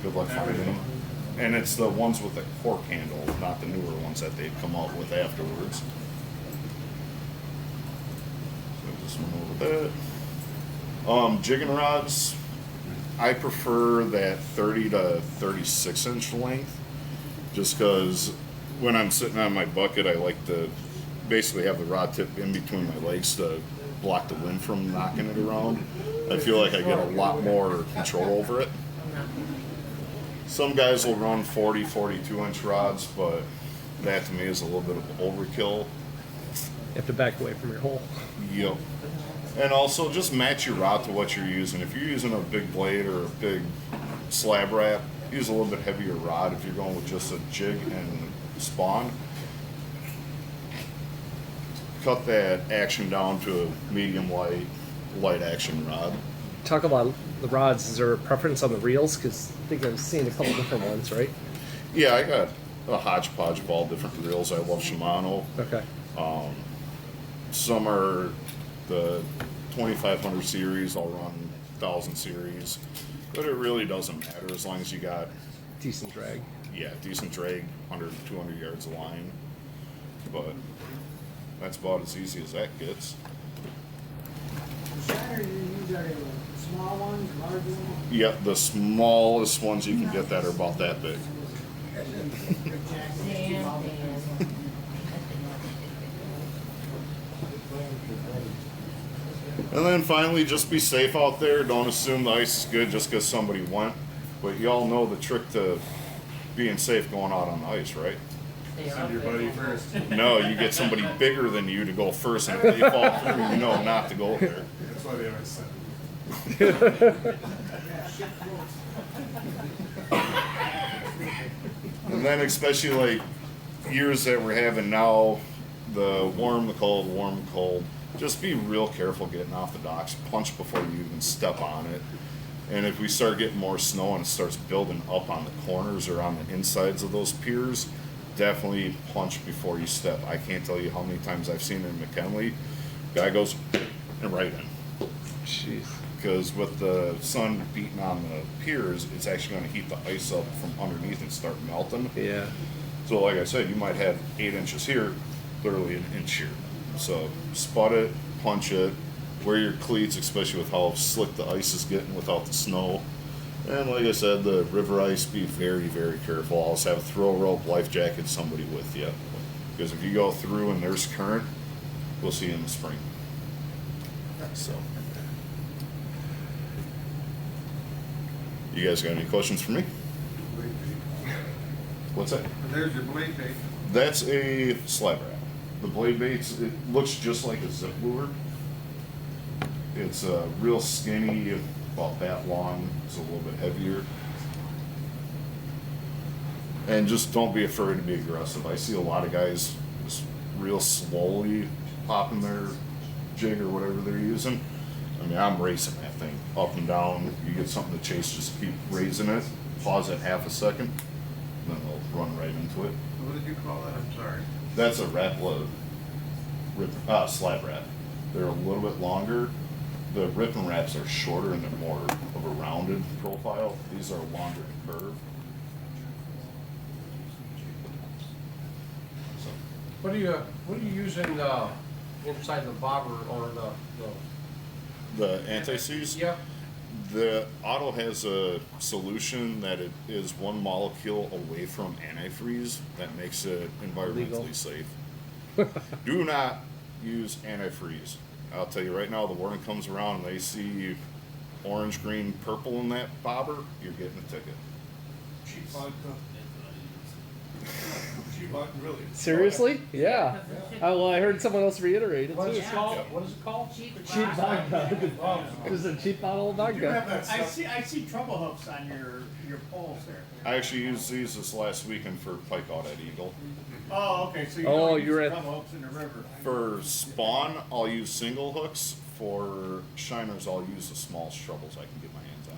good luck finding them. And it's the ones with the cork handle, not the newer ones that they've come out with afterwards. So just went over that. Jigging rods, I prefer that 30 to 36 inch length, just because when I'm sitting on my bucket, I like to basically have the rod tip in between my legs to block the wind from knocking it around. I feel like I get a lot more control over it. Some guys will run 40, 42 inch rods, but that to me is a little bit of overkill.
You have to back away from your hole.
Yep. And also just match your rod to what you're using. If you're using a big blade or a big slab wrap, use a little bit heavier rod. If you're going with just a jig and spawn, cut that action down to a medium light action rod.
Talk about the rods. Is there a preference on the reels? Because I think I've seen a couple different ones, right?
Yeah, I got a hodgepodge of all different reels. I love Shimano.
Okay.
Some are the 2500 series. I'll run 1000 series, but it really doesn't matter as long as you got
decent drag.
Yeah, decent drag, 100 200 yards of line. But that's about as easy as that gets.
The shiner you use are small ones, large ones?
Yep, the smallest ones you can get that are about that big. And then finally, just be safe out there. Don't assume the ice is good just because somebody went. But you all know the trick to being safe going out on the ice, right?
Send your buddy first.
No, you get somebody bigger than you to go first, and if they fall through, you know not to go there.
That's why they always send.
And then especially like years that we're having now, the warm, the cold, warm, cold, just be real careful getting off the docks. Punch before you even step on it. And if we start getting more snow and it starts building up on the corners or on the insides of those piers, definitely punch before you step. I can't tell you how many times I've seen it in McKinley. Guy goes and right in.
Jeez.
Because with the sun beating on the piers, it's actually going to heat the ice up from underneath and start melting.
Yeah.
So like I said, you might have 8 inches here, literally an inch here. So spot it, punch it, wear your cleats, especially with how slick the ice is getting without the snow. And like I said, the river ice, be very, very careful. Also have a throw rope, life jacket, somebody with you. Because if you go through and there's current, we'll see you in the spring. So, you guys got any questions for me? What's that?
There's your blade bait.
That's a slab wrap. The blade baits, it looks just like a zip lure. It's real skinny, about that long. It's a little bit heavier. And just don't be afraid to be aggressive. I see a lot of guys just real slowly popping their jig or whatever they're using. I mean, I'm racing that thing up and down. You get something to chase, just keep raising it. Pause it half a second, then they'll run right into it.
What did you call that? I'm sorry.
That's a RAFFLES slab wrap. They're a little bit longer. The rip and wraps are shorter and they're more of a rounded profile. These are longer and curved. So,
What do you use in the inside the bobber or
the anti-seize?
Yeah.
The Auto has a solution that it is 1 molecule away from antifreeze that makes it environmentally safe. Do not use antifreeze. I'll tell you right now, the warning comes around and they see orange, green, purple in that bobber, you're getting a ticket.
Cheap vodka. Cheap vodka, really.
Seriously? Yeah. Oh, well, I heard someone else reiterate it
What is
too.
it called? What is it called?
Cheap
vodka. Just a cheap bottle of vodka.
I see trouble hooks on your poles there.
I actually used these this last weekend for pike out at Eagle.
Oh, okay, so you
Oh,
don't
you're
use
at-
trouble hooks in the river.
For spawn, I'll use single hooks. For shiners, I'll use the smallest trebles I can get my hands on.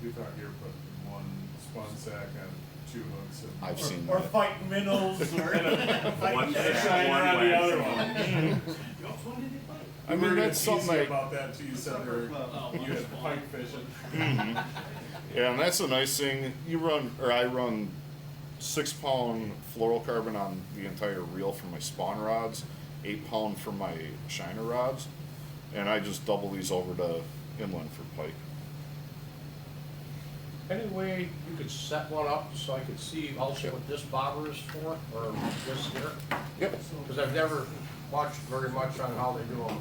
We thought you were putting 1 spawn sack on 2 hooks. And
I've seen
Or
that.
fighting minnows, or fighting
One
shiner
sack,
on the other one.
I mean, that's something
I
I...
about that too. You said you had pike fishing.
Yeah, and that's a nice thing. I run 6-pound fluorocarbon on the entire reel for my spawn rods, 8-pound for my shiner rods, and I just double these over to inland for pike.
Any way you could set one up so I could see also what this bobber is for, or this here?
Yep.
Because I've never watched very much on how they do them.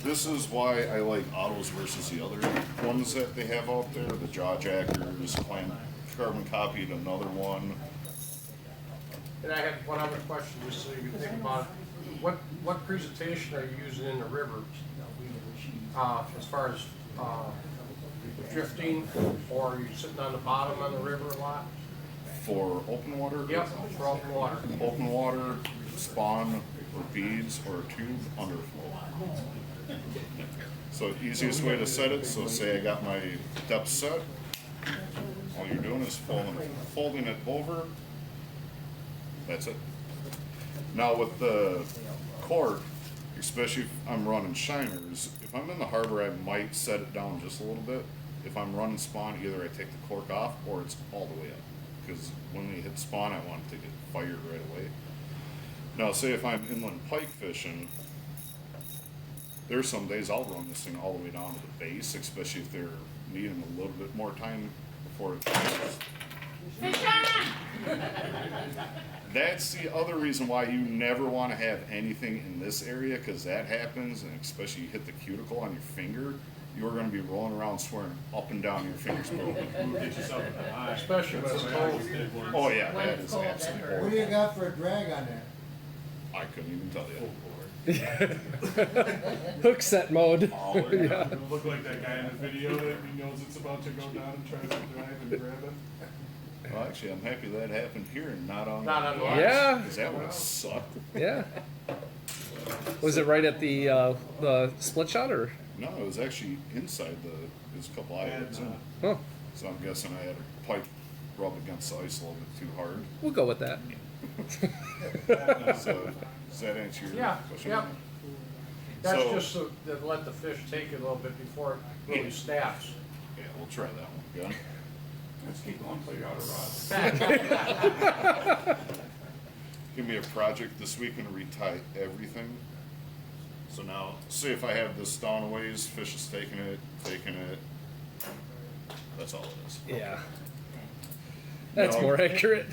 This is why I like autos versus the other ones that they have out there. The jaw jackers, carbon copied another one.
And I had one other question, just so you can think about it. What presentation are you using in the river? As far as drifting, or are you sitting on the bottom on the river a lot?
For open water?
Yep, for open water.
Open water, spawn, or beads, or a tube, underflow. So easiest way to set it, so say I got my depth set, all you're doing is folding it over, that's it. Now with the cork, especially if I'm running shiners, if I'm in the harbor I might set it down just a little bit. If I'm running spawn, either I take the cork off or it's all the way up. Because when we hit spawn, I want it to get fired right away. Now say if I'm inland pike fishing, there's some days I'll run this thing all the way down to the base, especially if they're needing a little bit more time before it finishes. That's the other reason why you never want to have anything in this area, because that happens, and especially you hit the cuticle on your finger, you're going to be rolling around swearing up and down your fingers broken.
Get yourself in the eye.
Especially when it's cold.
Oh yeah, that is absolutely
What do
horrible.
you got for a drag on that?
I couldn't even tell you.
Hook set mode.
Yeah. Look like that guy in the video that he knows it's about to go down and tries to drive and grab it.
Well, actually, I'm happy that happened here and not on
Not on
the
the
ice,
Yeah.
because that would have sucked.
Yeah. Was it right at the split shot or?
No, it was actually inside there's a couple eyelets in it.
Huh.
So I'm guessing I had a pipe rub against the ice a little bit too hard.
We'll go with that.
So, does that answer your
Yeah,
question?
yeah. That's
So-
just so to let the fish take it a little bit before it really snaps.
Yeah, we'll try that one again.
Let's keep going until you're out of rods.
Give me a project this week and retie everything. So now, say if I have this down a ways, fish is taking it. That's all it is.
Yeah. That's
No.
more accurate.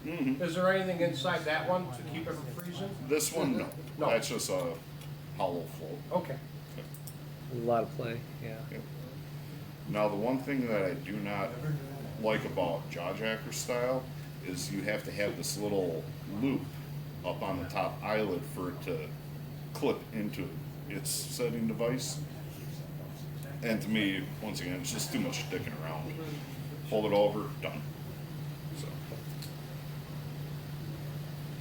Is there anything inside that one to keep it from freezing?
This one, no.
No.
That's just a hollow float.
Okay.
A lot of play. Yeah.
Yep. Now, the one thing that I do not like about jaw jacker style is you have to have this little loop up on the top eyelid for it to clip into its setting device. And to me, once again, it's just too much sticking around. Fold it over, done. So,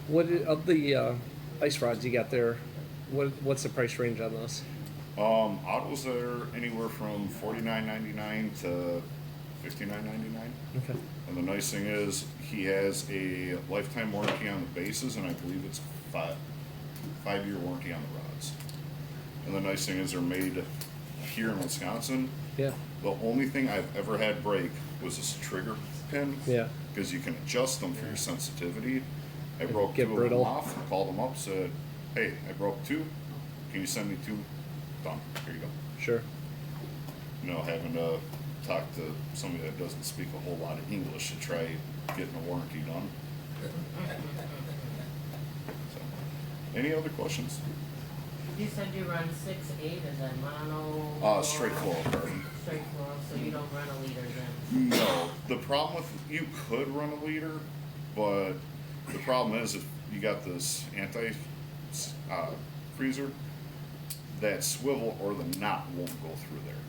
What of the ice rods you got there? What's the price range on those?
autos are anywhere from $49.99 to $59.99.
Okay.
And the nice thing is he has a lifetime warranty on the bases, and I believe it's five-year warranty on the rods. And the nice thing is they're made here in Wisconsin.
Yeah.
The only thing I've ever had break was this trigger pin.
Yeah.
Because you can adjust them for your sensitivity. I broke
Get
2 of
brittle.
them off, called them up, said, hey, I broke 2. Can you send me 2? Done. Here you go.
Sure.
You know, having to talk to somebody that doesn't speak a whole lot of English to try getting a warranty done. So, any other questions?
You said you run 6/8, is that mono?
Straight flow carbon.
Straight flow, so you don't run a liter then?
No, the problem with you could run a liter, but the problem is if you got this anti freezer, that swivel or the knot won't go through there.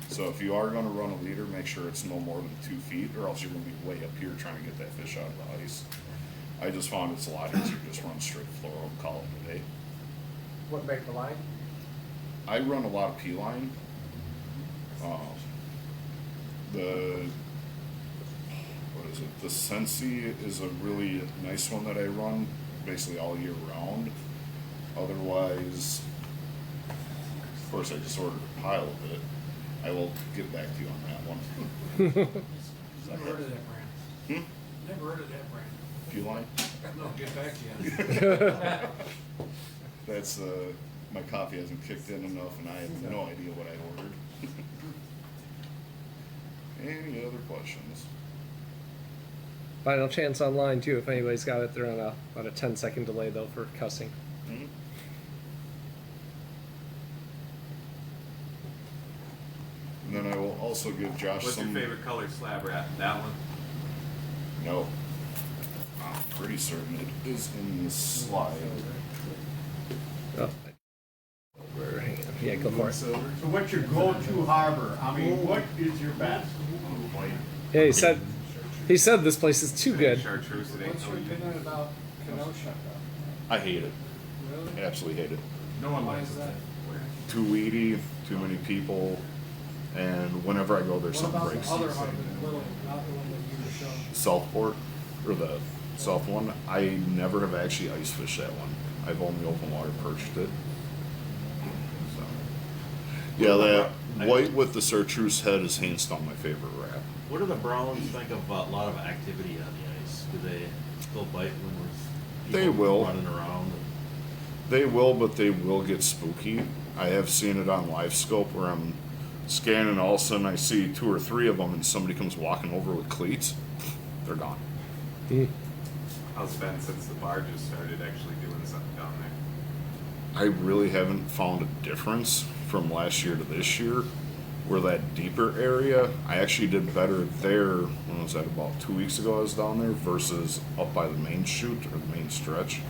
So if you are going to run a liter, make sure it's no more than 2 feet, or else you're going to be way up here trying to get that fish out of the ice. I just found it's a lot easier to just run straight flow and call it a day.
What make the line?
I run a lot of P line. What is it? The Sensi is a really nice one that I run basically all year round. Otherwise, of course, I just ordered a pile of it. I will get back to you on that one.
Never heard of that brand. Never heard of that brand.
P line.
No, get back to you.
That's my coffee hasn't kicked in enough, and I have no idea what I ordered. Any other questions?
Final chance online too. If anybody's got it, they're on about a 10-second delay though for cussing.
Mm-hmm. And then I will also give Josh
What's
some.
your favorite color slab rat? That one?
No. I'm pretty certain it is in the slide.
Oh. We're hanging. Yeah, go for it.
So what's your go-to harbor? I mean, what is your best?
Yeah, he said this place is too good.
Chartreuse, it ain't
What's
no
your
use.
opinion about Kenosha?
I hate it.
Really?
Absolutely hate it.
No one
Why
likes
is
it.
that?
Too weedy, too many people, and whenever I go there,
What
something
about
breaks.
the other harbor, the little, not the one that you were showing?
Southport, or the south one, I never have actually ice fished that one. I've only open water perched it. So. Yeah, that white with the chartreuse head is hands down my favorite wrap.
What do the Browns think of a lot of activity on the ice? Do they still bite when there's
They
people
will.
running around?
They will, but they will get spooky. I have seen it on live scope where I'm scanning, and all of a sudden I see 2 or 3 of them, and somebody comes walking over with cleats. They're gone.
How's it been since the barges started actually doing something down there?
I really haven't found a difference from last year to this year. Where that deeper area, I actually did better there. When was that? About 2 weeks ago I was down there versus up by the main chute or the main stretch.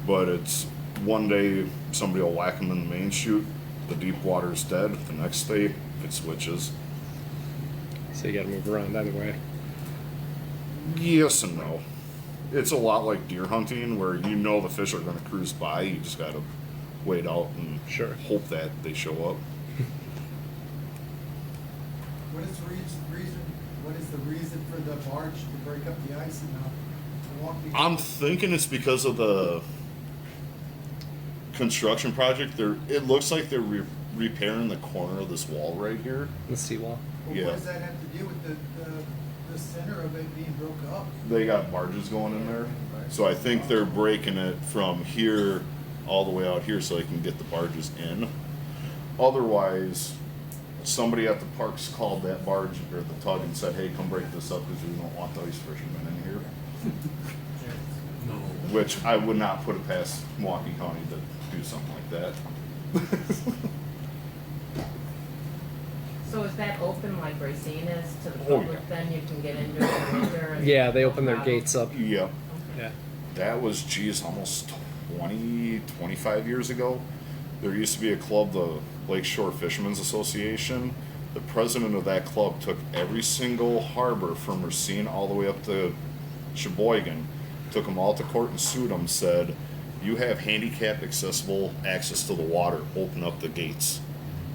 But it's one day somebody will whack them in the main chute, the deep water's dead. The next day it switches.
So you got to move around anyway.
Yes and no. It's a lot like deer hunting, where you know the fish are going to cruise by. You just got to wait out and hope that they show up.
What is the reason for the barge to break up the ice and not walk?
I'm thinking it's because of the construction project. It looks like they're repairing the corner of this wall right here.
The seawall.
Well,
Yeah.
what does that have to do with the center of it being broke up?
They got barges going in there, so I think they're breaking it from here all the way out here so they can get the barges in. Otherwise, somebody at the parks called that barge or the tug and said, "Hey, come break this up because we don't want the ice fishermen in here." Which I would not put it past Milwaukee County to do something like that.
So is that open like Racine is to the
Oh,
public,
yeah.
then you can get into it in the winter? And
Yeah, they open their gates up.
Yeah.
Yeah.
That was, geez, almost 25 years ago. There used to be a club, the Lakeshore Fishermen's Association. The president of that club took every single harbor from Racine all the way up to Sheboygan, took them all to court and sued them, said, "You have handicap accessible access to the water, open up the gates."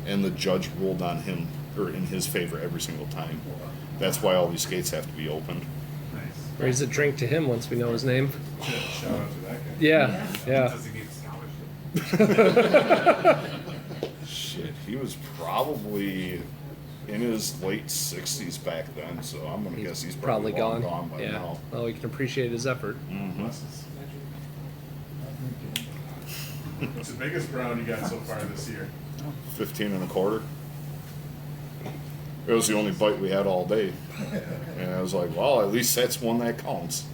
And the judge ruled on him, or in his favor every single time. That's why all these gates have to be opened.
Raise a drink to him once we know his name.
Shout out to that guy.
Yeah, yeah.
Does he need a scholarship?
Shit, he was probably in his late 60s back then, so I'm gonna guess he's
Probably
long
gone.
by
Yeah.
now.
Well, we can appreciate his effort.
Mm-hmm.
What's the biggest brown you got so far this year?
15 and a quarter. It was the only bite we had all day. And I was like, well, at least that's one that counts.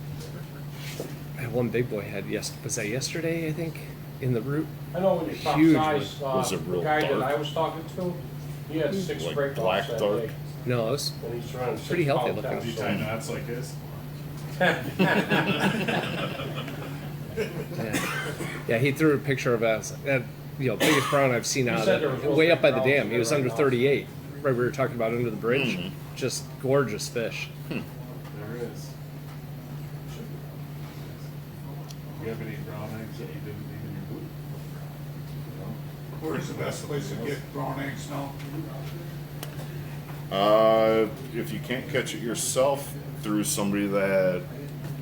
That one big boy had was that yesterday, I think, in the root?
I know when you talk
Huge
size,
Was it
the
real
guy that
dark?
I was talking to, he had 6
Like
break
black
offs that
dark?
day.
No, it was
And he's running
pretty
6
healthy
pound
looking.
Did you tie knots like this?
Yeah, he threw a picture of us. That biggest brown I've seen out
said there
of
was
it, way up by the
browns
dam. He was
there
under
right now.
38. Right, we were talking about under the bridge.
Mhm.
Just gorgeous fish.
There is. Do you have any brown eggs that you didn't leave in your boot?
Where's the best place to get brown eggs now?
If you can't catch it yourself, through somebody that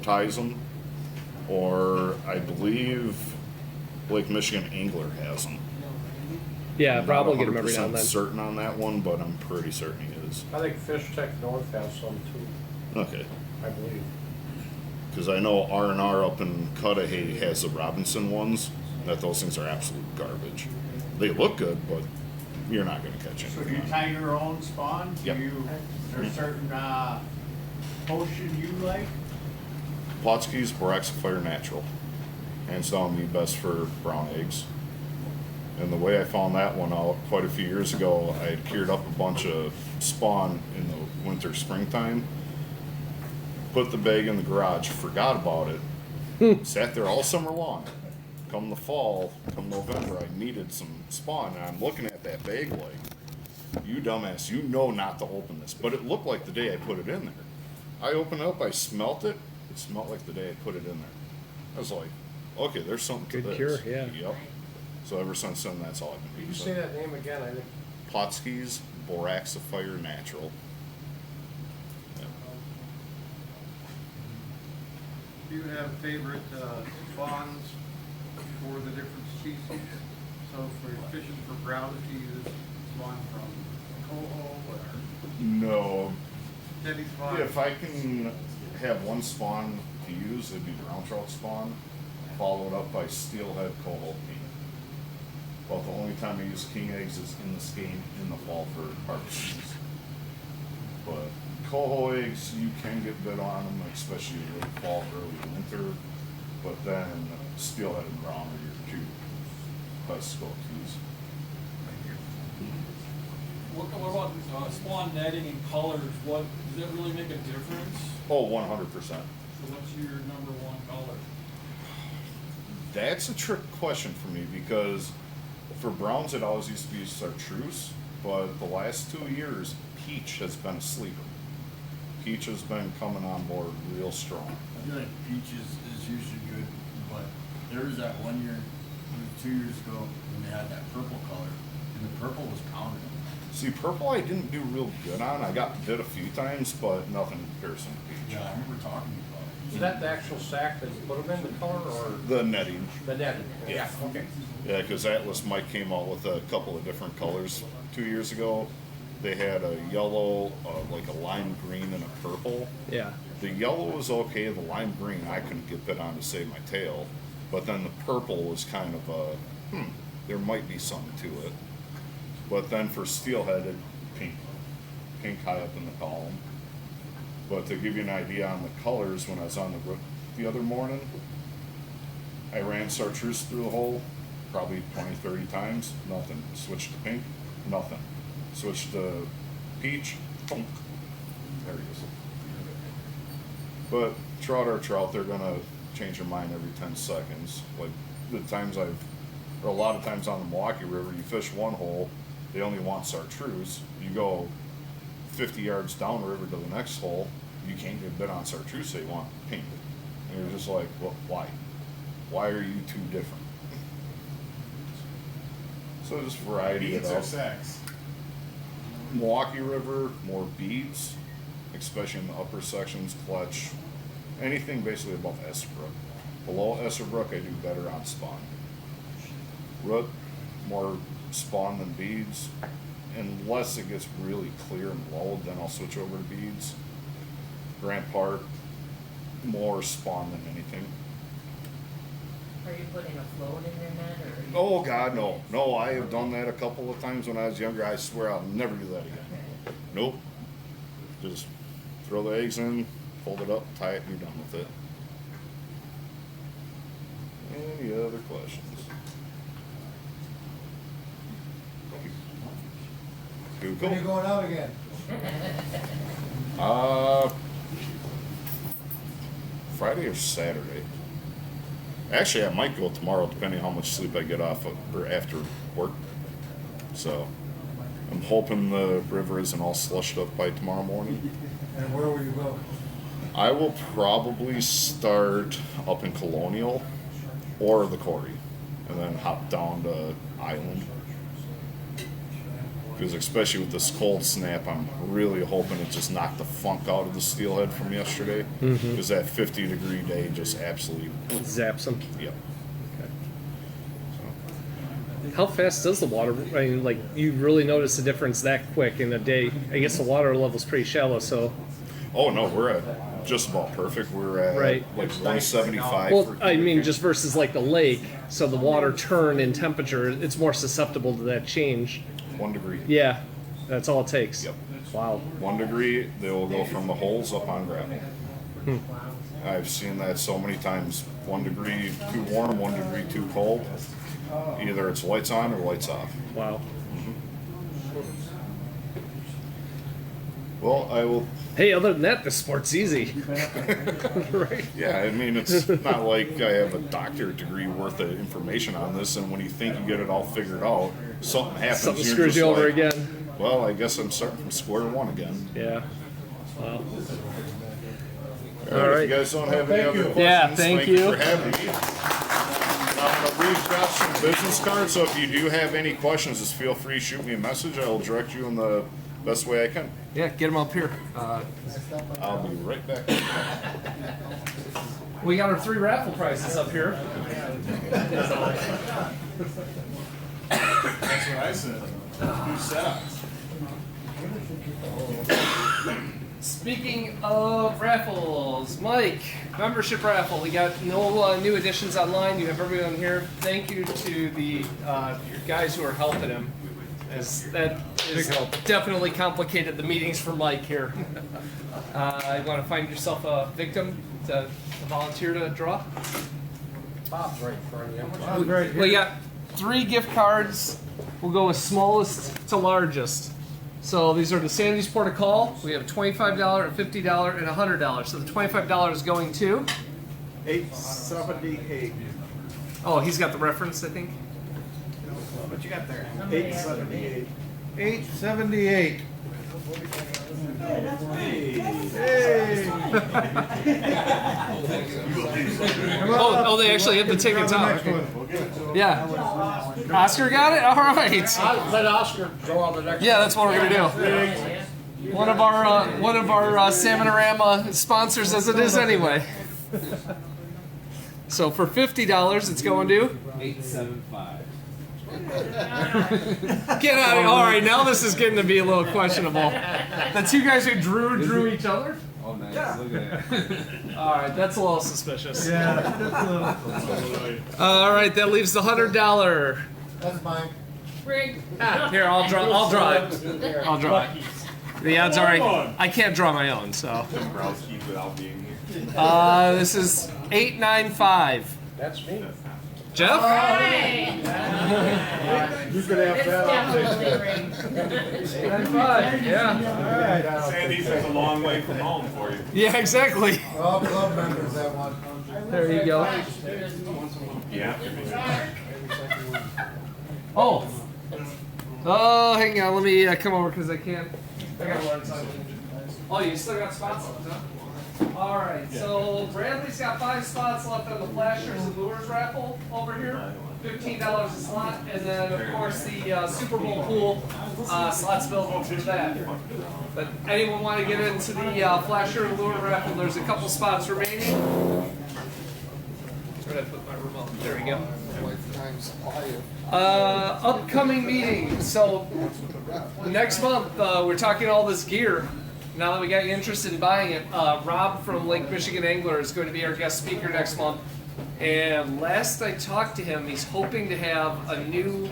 ties them, or I believe Lake Michigan Angler has them.
Yeah,
I'm
Rob will
not
get him every now
100%
and then.
certain on that one, but I'm pretty certain he is.
I think Fish Tech North has some too,
Okay.
I believe.
Because I know R&R up in Cudahy has the Robinson ones, that those things are absolute garbage. They look good, but you're not going to catch
So do
anything
you
on
tie your own spawn?
Yep.
Is there a certain potion you like?
Plotsky's Borax Fire Natural. Hands down the best for brown eggs. And the way I found that one out quite a few years ago, I had cured up a bunch of spawn in the winter, springtime. Put the bag in the garage, forgot about it. Sat there all summer long. Come the fall, come November, I needed some spawn, and I'm looking at that bag like, you dumbass, you know not to open this. But it looked like the day I put it in there. I opened it up, I smelt it. It smelled like the day I put it in there. I was like, okay, there's something to
Good
this.
cure, yeah.
Yep. So ever since then, that's all I've been
Did you
using.
say that name again? I think.
Plotsky's Boraxifier Natural. Yep.
Do you have favorite spawns for the different species? So for fishing for brown, do you use spawn from coho or
No.
teddy spawn?
If I can have one spawn to use, it'd be brown trout spawn, followed up by steelhead coho king. But the only time I use king eggs is in the skein in the fall for harvestings. But coho eggs, you can get bit on them, especially late fall, early winter. But then steelhead and brown are your two best go-tos.
What about spawn netting and colors? What does that really make a difference?
Oh, 100%.
So what's your number one color?
That's a trick question for me because for browns it always used to be chartreuse, but the last 2 years peach has been a sleeper. Peach has been coming on board real strong.
feel like peach is usually good, but there was that one year, it was 2 years ago, when they had that purple color, and the purple was pounding.
See, purple I didn't do real good on. I got bit a few times, but nothing in comparison to peach.
Yeah, I remember talking about it.
Is that the actual sack that you put them in, the color, or?
The netting.
The netting, yeah, okay.
Yeah, because Atlas Mike came out with a couple of different colors 2 years ago. They had a yellow, like a lime green, and a purple.
Yeah.
The yellow was okay. The lime green I couldn't get bit on to save my tail, but then the purple was kind of a there might be something to it. But then for steelheaded, pink high up in the column. But to give you an idea on the colors, when I was on the roof the other morning, I ran chartreuse through the hole probably 20, 30 times, nothing. Switched to pink, nothing. Switched to peach, thunk. There he is. But trout are trout, they're gonna change their mind every 10 seconds. Like a lot of times on the Milwaukee River, you fish one hole, they only want chartreuse. You go 50 yards downriver to the next hole, you can't get bit on chartreuse, they want pink. And you're just like, well, why? Why are you two different? So just variety.
Beads or sacks?
Milwaukee River, more beads, especially in the upper sections, clutch, anything basically above Esserbrook. Below Esserbrook, I do better on spawn. Root, more spawn than beads. Unless it gets really clear and low, then I'll switch over to beads. Grant Park, more spawn than anything.
Are you putting a float in your net, or? Are you
Oh God, no. No, I have done that a couple of times when I was younger. I swear I'll never do that again.
Okay.
Nope. Just throw the eggs in, fold it up, tie it, and you're done with it. Any other questions? Cool.
When are you going out again?
Friday or Saturday. Actually, I might go tomorrow, depending on how much sleep I get off of, or after work. So, I'm hoping the river isn't all slushed up by tomorrow morning.
And where will you go?
I will probably start up in Colonial or the Quarry, and then hop down to Island. Because especially with this cold snap, I'm really hoping it just knocked the funk out of the steelhead from yesterday. Because that 50-degree day just absolutely
zaps them.
Yep.
How fast does the water? I mean, like, you really notice the difference that quick in a day? I guess the water level's pretty shallow, so.
Oh no, we're at just about perfect. We're at
Right.
like 175.
Well, I mean, just versus like the lake, so the water turn in temperature, it's more susceptible to that change.
1 degree.
Yeah, that's all it takes.
Yep.
Wow.
1 degree, they will go from the holes up on gravel. I've seen that so many times. 1 degree too warm, 1 degree too cold. Either it's lights on or lights off.
Wow.
Well, I will.
Hey, other than that, the sport's easy. Right?
Yeah, I mean, it's not like I have a doctorate degree worth of information on this, and when you think you get it all figured out, something happens.
Something
you're
screws
just
you over
like,
again.
Well, I guess I'm starting from square one again.
Yeah. Wow.
All right. If you guys don't have any other questions,
Yeah, thank you.
for having me. We've got some business cards, so if you do have any questions, just feel free to shoot me a message. I will direct you in the best way I can.
Yeah, get them up here.
I'll be right back.
We got our 3 raffle prizes up here.
That's what I said. New sets.
Speaking of raffles, Mike, membership raffle. We got no new additions online. You have everyone here. Thank you to the guys who are helping him, as that is definitely complicated the meetings for Mike here. You want to find yourself a victim to volunteer to draw?
Bob's right in front of you.
Bob's right here.
We got 3 gift cards. We'll go with smallest to largest. So these are the Sandy's Port of Call. We have a $25, a $50, and a $100. So the $25 is going to
878.
Oh, he's got the reference, I think.
What you got there?
878.
878.
Oh, they actually have the tickets out. Yeah. Oscar got it? All right.
Let Oscar draw the next.
Yeah, that's what we're gonna do. One of our Salmon-orama sponsors, as it is anyway. So for $50, it's going to
875.
Get out of here. All right, now this is getting to be a little questionable. The two guys who drew each other?
Oh, nice. Look at that.
All right, that's a little suspicious.
Yeah, that's a little.
All right, that leaves the $100.
That's mine.
Rig.
Here, I'll draw it. I'll draw it. The odds are I can't draw my own, so.
Dombrowski without being here.
This is 895.
That's me.
Jeff?
Hey.
You could have
It's definitely rigged.
895. Yeah.
Sandy's is a long way from home for you.
Yeah, exactly.
All club members that one.
There you go.
Yeah.
Oh. Oh, hang on. Let me come over because I can't. I got to learn something. Oh, you still got spots left, huh? All right. So Bradley's got 5 spots left on the Flashers and Lures raffle over here. $15 a slot, and then of course the Super Bowl pool slots available for that. But anyone want to get into the Flasher and Lure raffle? There's a couple spots remaining. Where did I put my remote? There we go. Upcoming meeting. So next month we're talking all this gear. Now that we got you interested in buying it, Rob from Lake Michigan Angler is going to be our guest speaker next month. And last I talked to him, he's hoping to have a new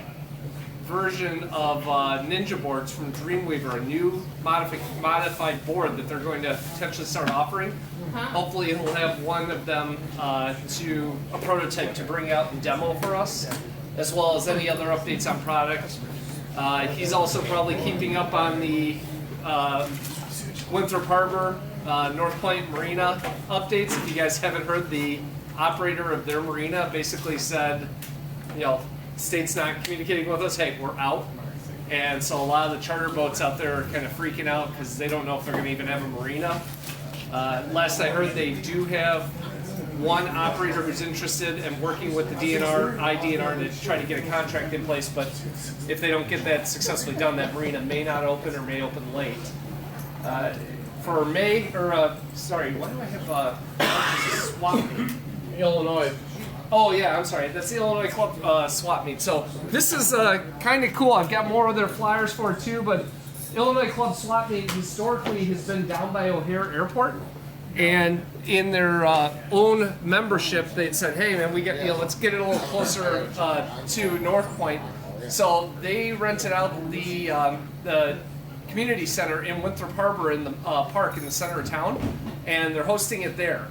version of Ninja boards from Dreamweaver, a new modified board that they're going to potentially start offering. Hopefully he'll have one of them to a prototype to bring out and demo for us, as well as any other updates on product. He's also probably keeping up on the Winthrop Harbor, North Point Marina updates. If you guys haven't heard, the operator of their marina basically said, you know, state's not communicating with us, hey, we're out. And so a lot of the charter boats out there are kind of freaking out because they don't know if they're going to even have a marina. Last I heard, they do have one operator who's interested in working with the DNR, IDNR, to try to get a contract in place, but if they don't get that successfully done, that marina may not open or may open late. For May, or sorry, why do I have swap meet?
Illinois.
Oh yeah, I'm sorry. That's the Illinois Club swap meet. So this is kind of cool. I've got more of their flyers for it too, but Illinois Club swap meet historically has been down by O'Hare Airport, and in their own membership, they said, "Hey man, we get let's get it a little closer to North Point." So they rented out the community center in Winthrop Harbor in the park in the center of town, and they're hosting it there.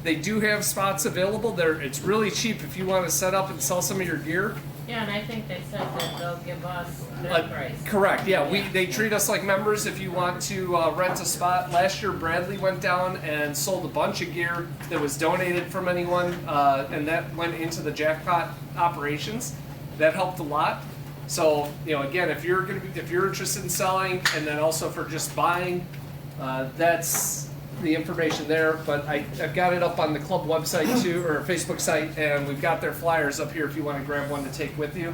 They do have spots available there. It's really cheap if you want to set up and sell some of your gear.
Yeah, and I think they said that they'll give us their price.
Correct. Yeah, they treat us like members. If you want to rent a spot, last year Bradley went down and sold a bunch of gear that was donated from anyone, and that went into the jackpot operations. That helped a lot. So again, if you're interested in selling, and then also for just buying, that's the information there. But I've got it up on the club website too, or Facebook site, and we've got their flyers up here if you want to grab one to take with you.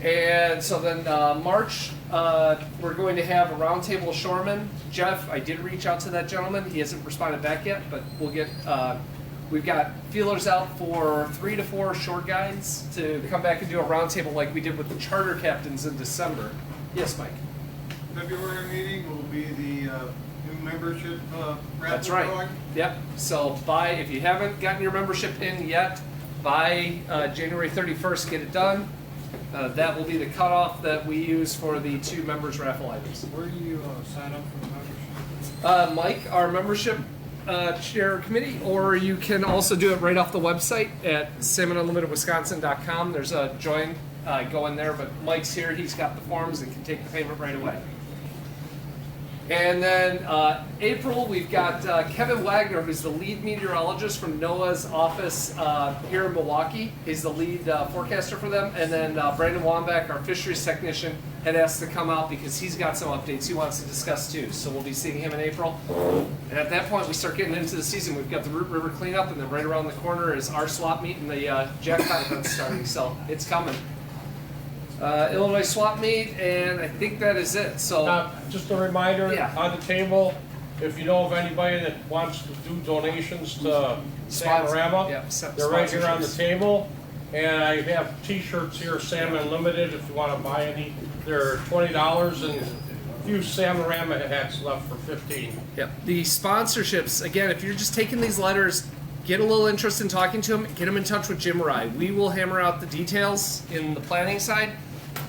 And so then March, we're going to have a roundtable shoreman. Jeff, I did reach out to that gentleman. He hasn't responded back yet, but we'll get. We've got feelers out for 3 to 4 shore guides to come back and do a roundtable like we did with the charter captains in December. Yes, Mike.
February meeting will be the new membership raffle.
That's right.
drawing.
Yep. So if you haven't gotten your membership in yet, by January 31st, get it done. That will be the cutoff that we use for the 2 members raffle items.
Where do you sign up for the membership?
Mike, our membership chair committee, or you can also do it right off the website at salmonunlimitedwisconsin.com. There's a join, go in there, but Mike's here, he's got the forms and can take the payment right away. And then April, we've got Kevin Wagner, who's the lead meteorologist from NOAA's office here in Milwaukee. He's the lead forecaster for them. And then Brandon Wambach, our fisheries technician, had asked to come out because he's got some updates he wants to discuss too. So we'll be seeing him in April. And at that point, we start getting into the season. We've got the Root River cleanup, and then right around the corner is our swap meet and the jackpot event starting. So it's coming. Illinois swap meet, and I think that is it. So
just a reminder,
Yeah.
on the table, if you know of anybody that wants to do donations to Salmorama,
Yeah,
they're right here on the
sponsorships.
table. And I have t-shirts here, Salmon Limited, if you want to buy any. They're $20, and a few Salmorama hats left for $15.
Yep. The sponsorships, again, if you're just taking these letters, get a little interest in talking to them, get them in touch with Jim Rye. We will hammer out the details in the planning side.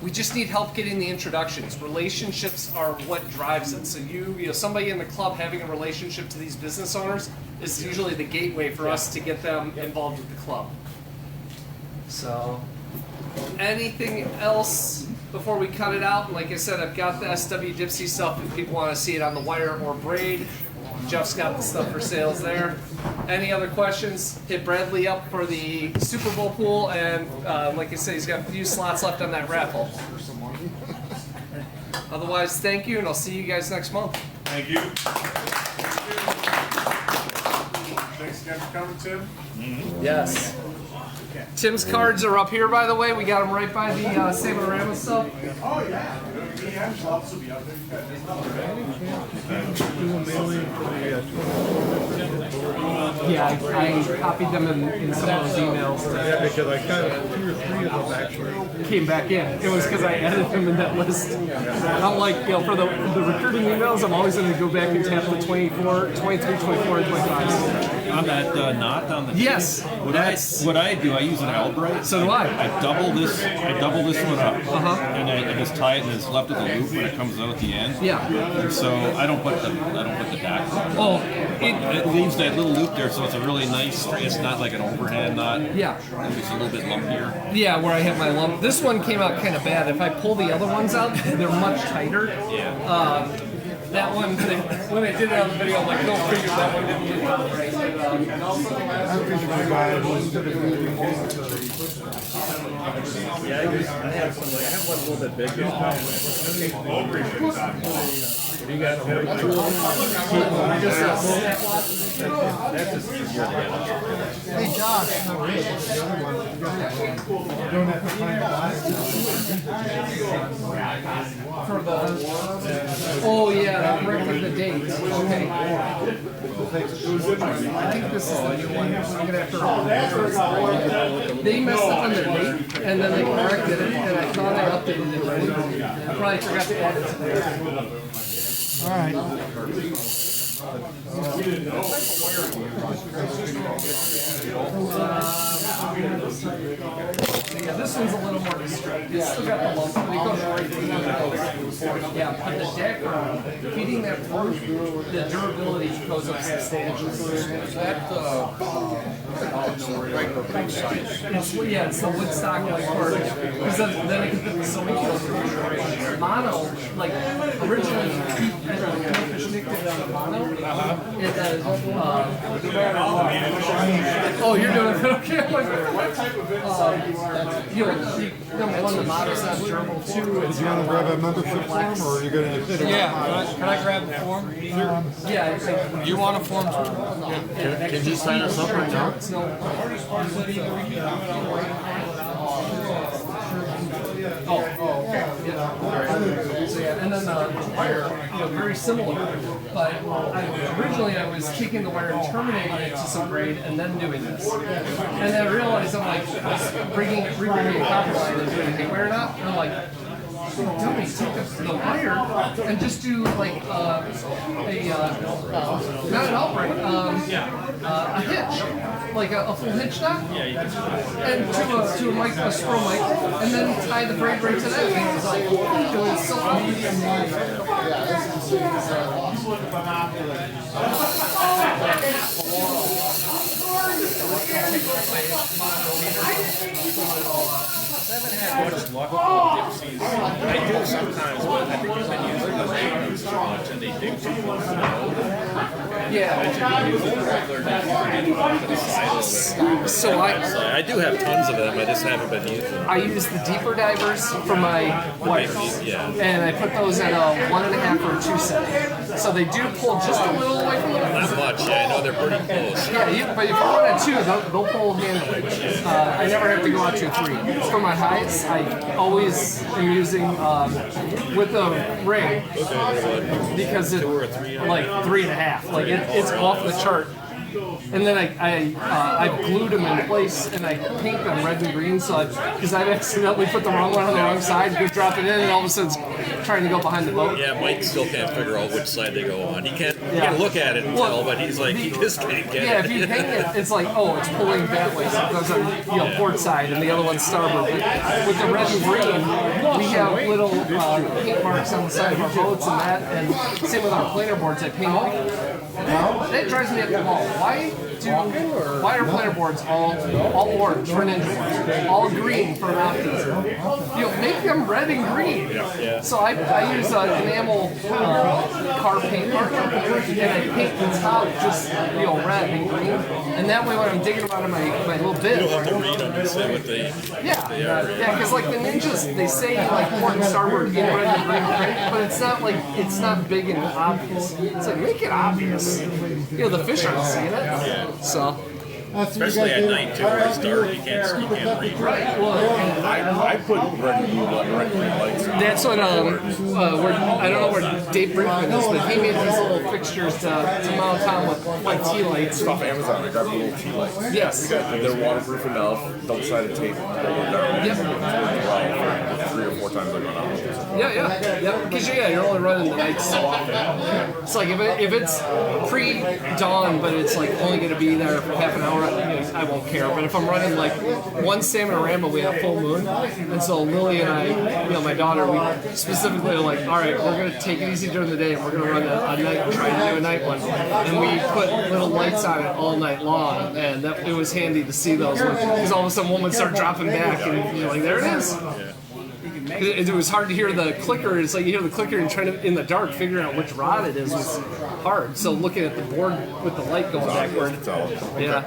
We just need help getting the introductions. Relationships are what drives it. So you know, somebody in the club having a relationship to these business owners is usually the gateway for us to get them involved with the club. So, anything else before we cut it out? Like I said, I've got the SW Dipsy stuff if people want to see it on the wire or braid. Jeff's got the stuff for sales there. Any other questions? Hit Bradley up for the Super Bowl pool, and like I said, he's got a few slots left on that raffle. Otherwise, thank you, and I'll see you guys next month.
Thank you. Thanks again for coming, Tim.
Yes. Tim's cards are up here, by the way. We got them right by the Salmorama stuff.
Oh, yeah.
Yeah, I copied them in some of those emails.
Yeah, because I got 2 or 3 of them actually.
Came back in. It was because I added them in that list. I'm like, you know, for the recruiting emails, I'm always going to go back and tap the 24, 23, 24, and 25.
On that knot on the
Yes,
what I do, I use an Albright.
So do I.
I double this one up, and I just tie it, and it's left with a loop when it comes out at the end.
Yeah.
And so I don't put the dock on.
Oh,
It leaves that little loop there, so it's a really nice. It's not like an overhand knot.
Yeah.
It's a little bit lumpier.
Yeah, where I have my lump. This one came out kind of bad. If I pull the other ones out, they're much tighter.
Yeah.
That one, when I did it on the video, I'm like, no, figure that one didn't get out right.
Yeah, I have one a little bit bigger. You got
Hey Josh, no, Rick, the other one, you don't have to find the last
For the, oh yeah, that right with the date. Okay. I think this is the new one. I'm gonna have to. They messed up on their date, and then they corrected it, and I thought I updated it right. I probably forgot to add it to there.
All right.
Yeah, this one's a little more discreet. It's still got the lump, but it goes right through. Yeah, but the deck, feeding that through, the durability goes up substantially. Yeah, it's the wood stock like part. Because then it can fit the sewing kit. Mono, like originally, fish nicked it on the mono. It does. Oh, you're doing it? Okay. I'm like, what type of number one, the mono's not durable. 2,
Did you want to grab a membership form, or are you going to just?
Yeah, can I grab the form?
Yeah.
You want a form?
Can you sign us up right now?
Oh, okay. Yeah. So yeah, and then the wire, very similar. But originally I was taking the wire and terminating it to some grade and then doing this. And then I realized I'm like, rebringing a copper line and doing a wire knot. And I'm like, dummy, take the wire and just do like not an outright, a hitch, like a full hitch knot, and to a scroll micro, and then tie the braid right to that. And it was like, it was so easy. I haven't had much luck with dipsies. I do sometimes, but I think I've been using the radios too much and they dig too close to the hole. Yeah. I should be using the regular off to the side a little bit.
So I do have tons of them, I just haven't been using them.
I use the deeper divers for my wires.
Yeah.
And I put those at a 1.5 or 2 setting. So they do pull just a little away from the
Not much, yeah, I know they're pretty close.
Yeah, but if you run at 2, they'll pull handily. I never have to go out to 3. For my highs, I always am using with a ring because it's like 3.5. Like it's off the chart. And then I glued them in place and I paint them red and green so because I've accidentally put the wrong one on the wrong side, go drop it in, and all of a sudden it's trying to go behind the boat.
Yeah, Mike still can't figure out which side they go on. He can look at it and tell, but he's like, he just can't get it.
Yeah, if you hang it, it's like, oh, it's pulling that way, so it goes on port side, and the other one's starboard. But with the red and green, we have little paint marks on the side of our boats and that, and same with our planer boards. I paint. That drives me up the wall. Why are planer boards all orange for ninja boards, all green for RAFFLES? Make them red and green.
Yeah.
So I use an enamel car paint marker, and I paint the top just red and green, and that way when I'm digging them out of my little bit,
You don't have to read them and say what they are.
yeah, because like the ninjas, they say like port and starboard in red and green print, but it's not big and obvious. It's like make it obvious. The fish aren't seeing it.
Yeah.
So.
Especially at night too, when it's dark, you can't read.
Right. Well,
I put red and green lights on.
that's what I don't know where Dave Brinkman is, but he made these little fixtures to mount on with white tea lights.
Off Amazon, I got the little tea lights.
Yes.
They're waterproof enough, double-sided tape.
Yep.
3 or 4 times I run out.
Yeah. Because you're only running the night so often. It's like if it's pre-dawn, but it's like only going to be there for half an hour, I won't care. But if I'm running like one Salmon we have full moon, and so Lily and I, my daughter, we specifically are like, all right, we're going to take it easy during the day, and we're going to run a night, try to do a night one, and we put little lights on it all night long, and it was handy to see those because all of a sudden one would start dropping back, and you're like, there it is. It was hard to hear the clicker. It's like you hear the clicker and trying to, in the dark, figuring out which rod it is was hard. So looking at the board with the light going backward. Yeah.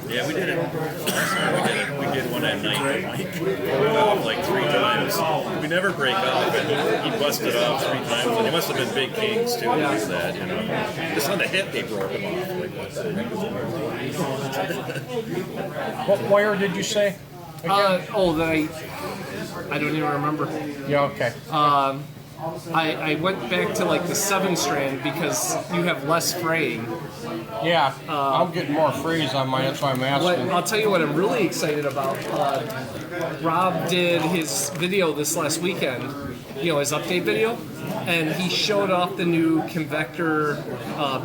Yeah, we did it. We did one at night. Like 3 times. We never break up, and he busted off 3 times. And he must have been big kings too. Like that, Just on the hip, they broke him off.
What wire did you say?
That I don't even remember.
Yeah, okay.
I went back to like the 7-strand because you have less fraying.
Yeah, I'm getting more frays on mine, that's why I'm asking.
I'll tell you what I'm really excited about. Rob did his video this last weekend, his update video, and he showed off the new Convector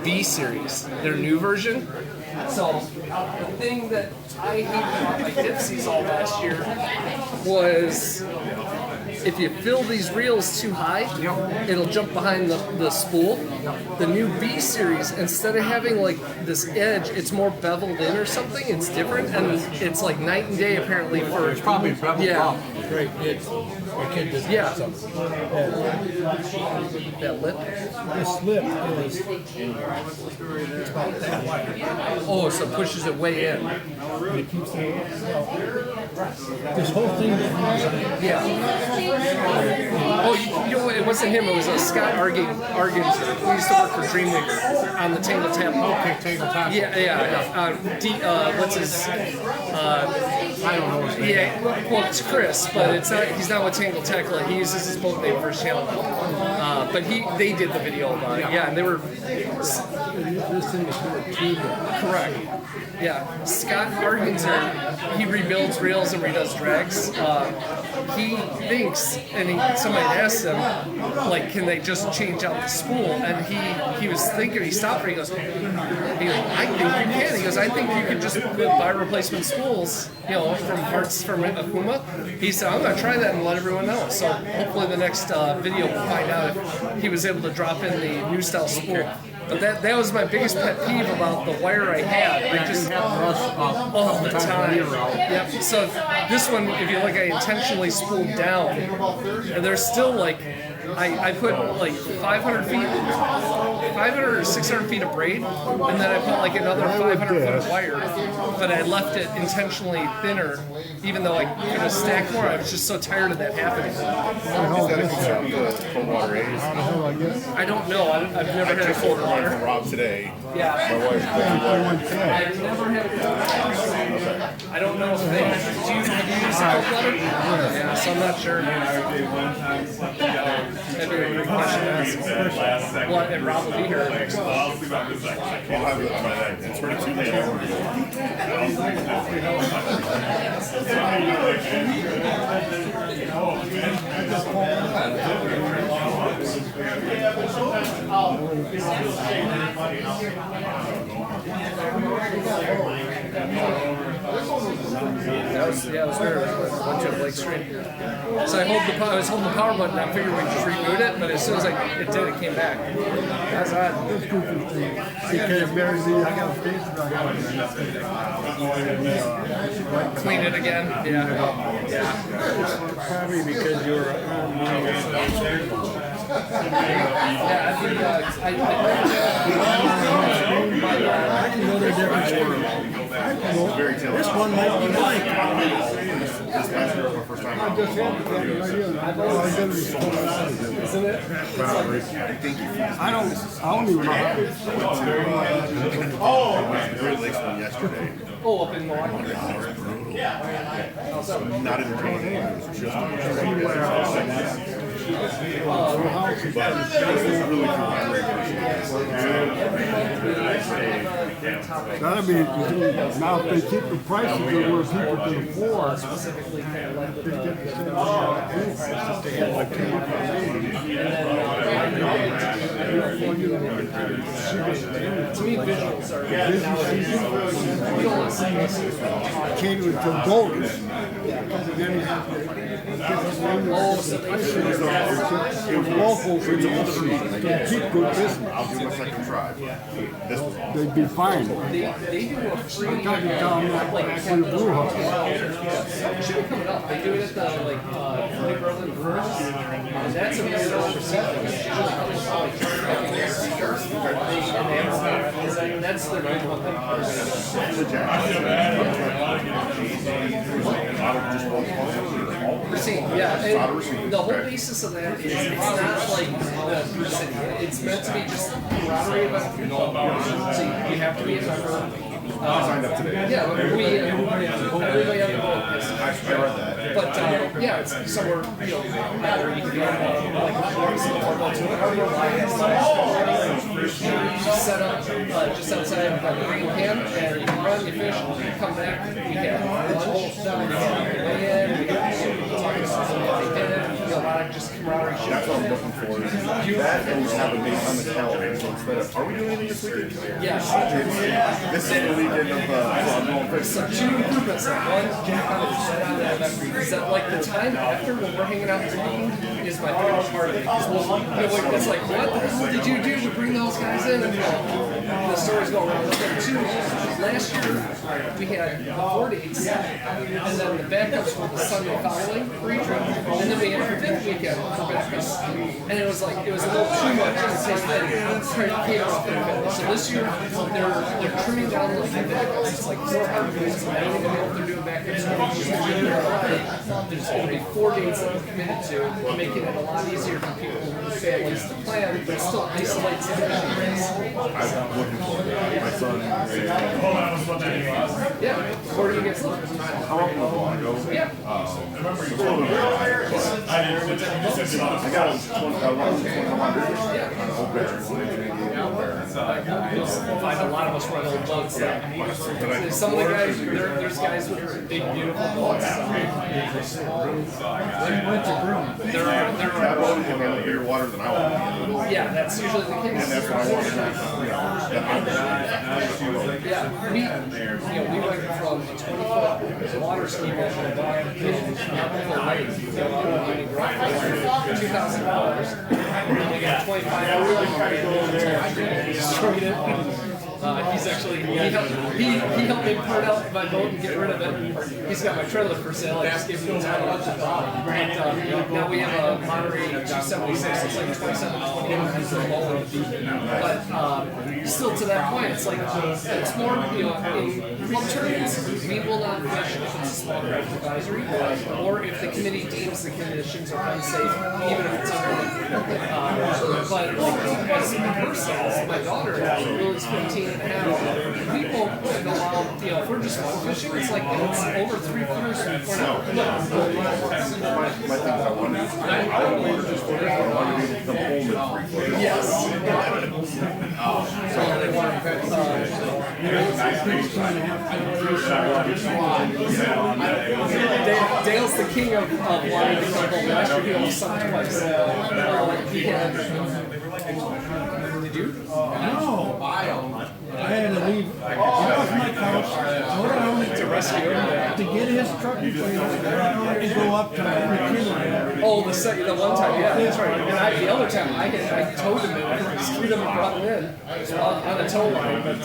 B series, their new version. So the thing that I hated about my dipsies all last year was if you fill these reels too high, it'll jump behind the spool. The new B series, instead of having like this edge, it's more beveled in or something. It's different, and it's like night and day apparently for. It's
probably beveled up.
Great.
My kid just did something.
That lip.
This lip is it's about that wide.
Oh, so it pushes it way in.
And it keeps the this whole thing.
Yeah. Oh, it wasn't him. It was Scott Argent. We used to work for Dreammaker on the Tangle Tap.
Okay, Tangle Tap.
Yeah. What's his?
I don't know his name.
Yeah. Well, it's Chris, but it's not. He's not with Tangle Tekla. He uses his boat name for his channel now. But they did the video about it. Yeah, and they were.
This thing is
correct. Yeah, Scott Argenter, he rebuilds reels and redoes drags. He thinks, and somebody asked him, like, can they just change out the spool? And he was thinking, he stopped, and he goes, I think you can. He goes, I think you can just buy replacement spools, from parts from Akuma. He said, I'm going to try that and let everyone know. So hopefully the next video we'll find out if he was able to drop in the new style spool. But that was my biggest pet peeve about the wire I had. I just all the time. Yep. So this one, if you look, I intentionally spooled down, and there's still like I put like 500 or 600 feet of braid, and then I put like another 500 foot of wire. But I left it intentionally thinner, even though I could have stacked more. I was just so tired of that happening.
Is that a concern with cold water A's?
I don't know. I've never had a cold water.
From Rob today.
Yeah.
My wife.
I've never had a cold water. I don't know if they do you use cold water? Yeah, so I'm not sure. That'd be a great question to ask. Well, and Rob will be here next month.
It's pretty too late.
That was weird. I went to a Lake Stream. So I was holding the power button. I figured we'd just reboot it, but as soon as it did, it came back. That's odd. Clean it again. Yeah.
Probably because you're
I
can know the difference. This one might be blank.
This past year was my first time out.
Isn't it?
I don't even know.
I went to Great Lakes one yesterday.
Oh, up in Milwaukee.
Not entertaining. It was just
That'd be, now if they keep the prices of where people can afford,
Specifically, kind of like
they get the same
to me, visuals are
catering to voters. It was local for the industry to keep good business.
I'll do my second try. This was awesome.
They'd be fine.
They do a free
I'm talking down back to the brew house.
It should be coming up. They do it at the Nick Berlin first. And that's a really overseas. That's their main one thing. Racine, yeah. And the whole basis of that is it's not like the Brew City. It's meant to be just camaraderie about people. So you have to be a member.
Signed up today.
Yeah, everybody on the boat is.
I read that.
But yeah, it's somewhere you can go like set up just outside by the green camp, and you can run, you fish, you come back. We have lunch, we weigh in, we get talk about something they did, a lot of just camaraderie.
That's what I'm looking for. That and just have a big on the calendar. So instead of, are we doing anything this weekend?
Yes.
This is the weekend of
so two improvements. One, is that like the time after when we're hanging out drinking is my favorite part of it. Because it's like, what the hell did you do to bring those guys in? And the stories go around. Two, last year we had 4 dates, and then the backups were the Sunday following pre-trip, and then we had the 5th weekend for backups. And it was like, it was a little too much of the same thing. So this year they're trimming down the backups. It's like 400 days. I don't even know if they're doing backups. There's going to be 4 dates that we're committed to, making it a lot easier for people and families to plan, but still isolates the race.
I'm looking for it. My son.
Yeah, where do you get some?
How often do I want to go?
Yeah.
I got a 100.
You'll find a lot of us run old boats. Some of the guys, there's guys with big, beautiful boats.
That boat can handle bigger water than I want.
Yeah, that's usually the case.
And that's what I want to
Yeah, we went from a 20-foot water ski boat in Navajo Lake, $2,000. only got 25 destroyed it. He's actually, he helped me put out my boat and get rid of it. He's got my trailer for sale. I just gave him the title. Now we have a Monterey 276. It's like 27, 28 pieces of boat. But still to that point, it's like, it's more, you know, in club tournaments, we will not fish if it's a small craft advisory, or if the committee deems the conditions are unsafe, even if it's unrelated. But like, as a person, as my daughter, Lily's 15 and a half, we won't allow, you know, if we're just fishing, it's like, it's over 3 footers, we're not. Yes. Dale's the king of wanting to come home. Last year he almost sung twice. He had. Did you?
No. I had to leave. Get off my couch. Go down
to rescue him.
To get his truck and go up to McKinley.
Oh, the one time, yeah, that's right. And the other time, I towed him in, screwed him and brought him in on a tow line. But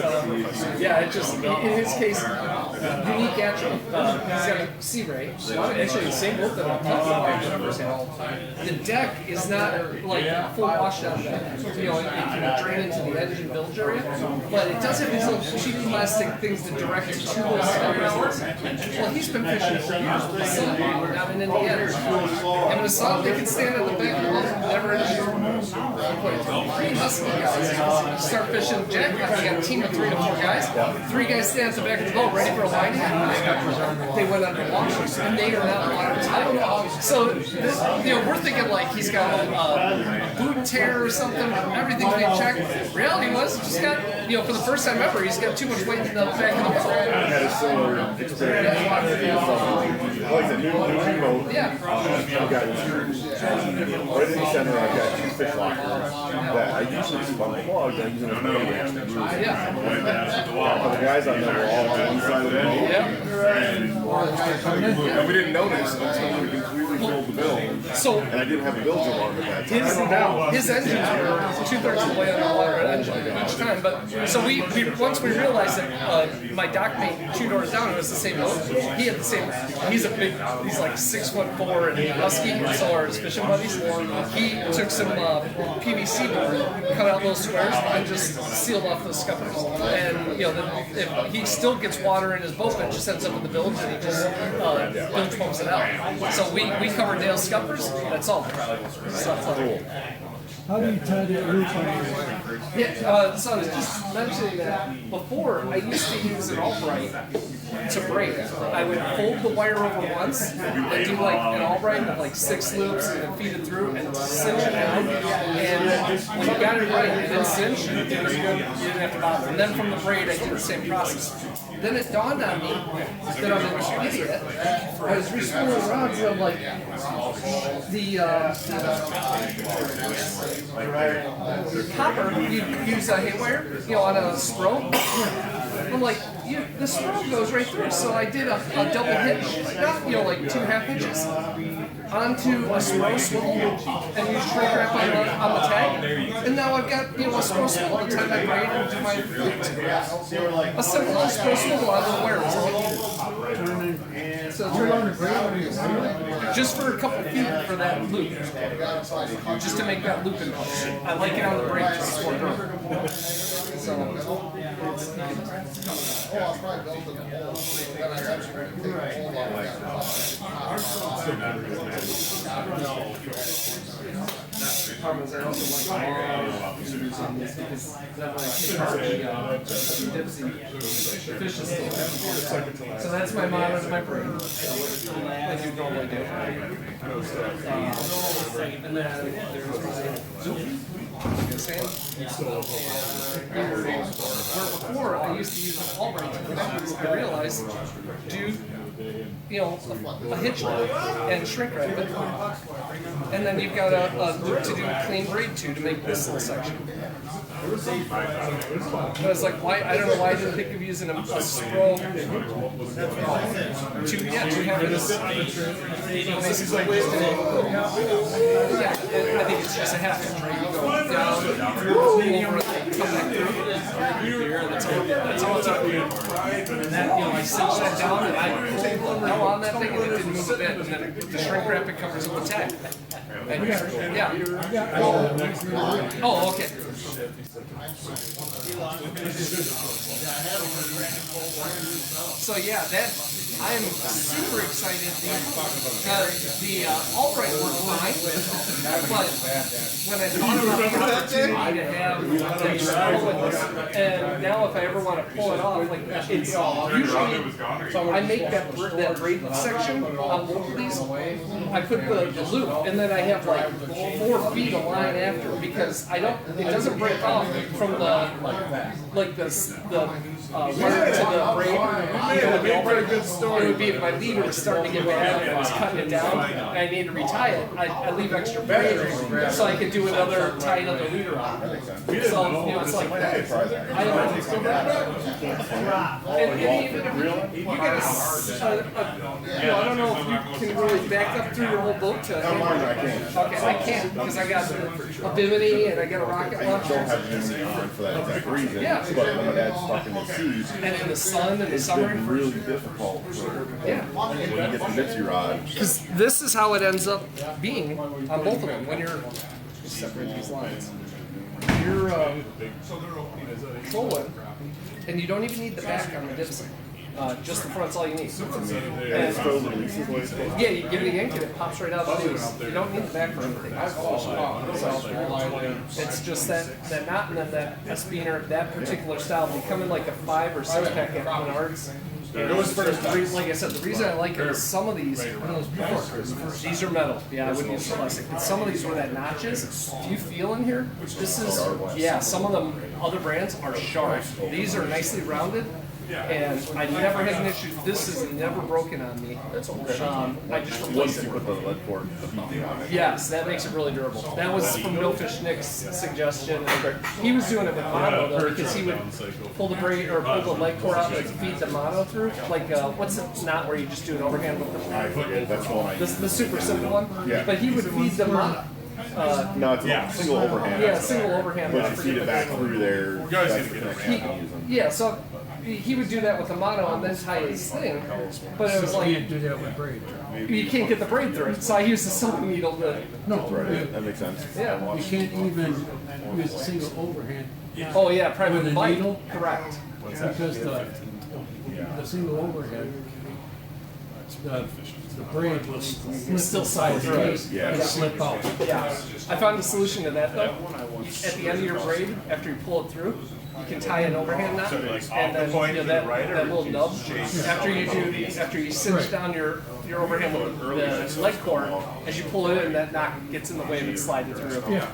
yeah, it just, in his case, unique attribute. He's got a Sea Ray. Actually, the same boat that I'm talking about. The deck is not like full washed-out deck. You know, it can drain into the engine bilge area, but it does have these little cheap plastic things that direct you to those skyrounds. Well, he's been fishing for years with his son down in Indiana. And his son, they can stand on the back of the boat, never three husky guys. Start fishing jackpot. You got a team of 3 to 4 guys. 3 guys stand at the back of the boat ready for a line hit. They went under water, and they are not watertight. So, you know, we're thinking like he's got a boot tear or something. Everything's being checked. Reality was, just got, you know, for the first time ever, he's got too much weight in the back of the boat.
I had a similar experience. Like the new boat.
Yeah.
I've got right in the center. I've got 2 fish lockers that I usually just unplug. I use them as ramps to move.
Yeah.
But the guys on there were all on one side of the boat. And we didn't notice until we completely filled the bill.
So,
and I didn't have bilge alarm at that time.
His engines were 2/3 of the way underwater engine each time. But so we once we realized that my dock mate 2 doors down, it was the same boat. He had the same. He's like 6'4" and husky, and so are his fishing buddies. He took some PVC board, cut out little squares, and just sealed off those scuppers. And you know, if he still gets water in his boat, but it just ends up in the bilge, and he just bilge pumps it out. So we cover Dale's scuppers. That's all. So, cool.
How do you tie that loop on your
Yeah, so I was just mentioning that before, I used to use an Albright to braid. I would fold the wire over once and do like an Albright with like 6 loops and then feed it through and cinch it down. And when you got it right and then cinch, it was good. You didn't have to bother. And then from the braid, I did the same process. Then it dawned on me that I'm an idiot. I was respooling rods and I'm like, the copper, you use a haywire, you know, on a spro. I'm like, the spro goes right through. So I did a double hitch, not, you know, like 2.5 hitches, onto a spro swivel and use shrink wrap on the tag. And now I've got, you know, a spro swivel to tie my braid and do my a simple spro swivel out of the wire. So just for a couple feet for that loop, just to make that loop in place. I like it on the braid just for her. So Problems I also like using this because that when I take apart the dipsy, the fish is still there. So that's my motto to my brain. Like you normally do. And then there's my zoom. Where before I used to use an Albright to connect these, I realized, dude, you know, a hitch loop and shrink wrap it. And then you've got a loop to do clean braid to make this little section. I was like, why? I don't know why I didn't think of using a Spro to have this. Yeah, I think it's just a half inch, right? You go down, over, come back through. That's all it took. And then, you know, I cinched that down and I pulled the hell on that thing and it didn't move a bit. And then the shrink wrap it covers it with tack. And yeah. Oh, okay. So yeah, that I'm super excited. The Albright worked fine, but when I thought about the opportunity to have the and now if I ever want to pull it off, like it's usually I make that braid section on both of these. I put the loop and then I have like 4 feet of line after because it doesn't break off from the wire to the braid. It would be if my leader was starting to get bad and I was cutting it down and I need to retie it, I leave extra braid so I could do tie another leader on. So, you know, it's like that. And even if you get I don't know if you can really back up through your whole boat to. Okay, I can't because I got a bimini and I got a rocket launcher.
I don't have bimini on for that exact reason.
Yeah.
But when my dad's stuck in the seas,
and in the sun and the summer,
it's been really difficult. When you get the Mitzi rod.
Because this is how it ends up being on both of them when you're separate these lines. You're trolling, and you don't even need the back on the dipstick. Just the front's all you need. Yeah, you give it a yank and it pops right out of the loose. You don't need the back for anything. So it's just that knot and then that S-beaner, that particular style. They come in like a 5 or 6 pack at Menards. Like I said, the reason I like it is some of these, these are metal. Yeah, I wouldn't use plastic. But some of these where that notch is, do you feel in here? This is, yeah, some of them, other brands are sharp. These are nicely rounded. And I never had an issue. This is never broken on me. I just replaced it. Yes, that makes it really durable. That was from Millfish Nick's suggestion. He was doing it with mono though because he would pull the braid or pull the leg core out and feed the mono through. Like what's the knot where you just do an overhand with the?
I forget. That's one.
The super simple one.
Yeah.
But he would feed the mono.
No, it's a single overhand.
Yeah, single overhand.
But you feed it back through there.
Yeah, so he would do that with the mono and then tie his thing. But it was like
You can't do that with braid.
you can't get the braid through it. So I used the sewing needle to.
No,
Right, that makes sense.
Yeah.
You can't even use a single overhand.
Oh yeah, probably
With a
bite.
needle?
Correct.
Because the single overhead, the braid will
Still slide through it.
and slip out.
Yeah. I found the solution to that though. At the end of your braid, after you pull it through, you can tie an overhand knot, and then you know, that little nub. After you cinch down your overhand with the leg core, as you pull it in, that knot gets in the way of it sliding through.
Yeah.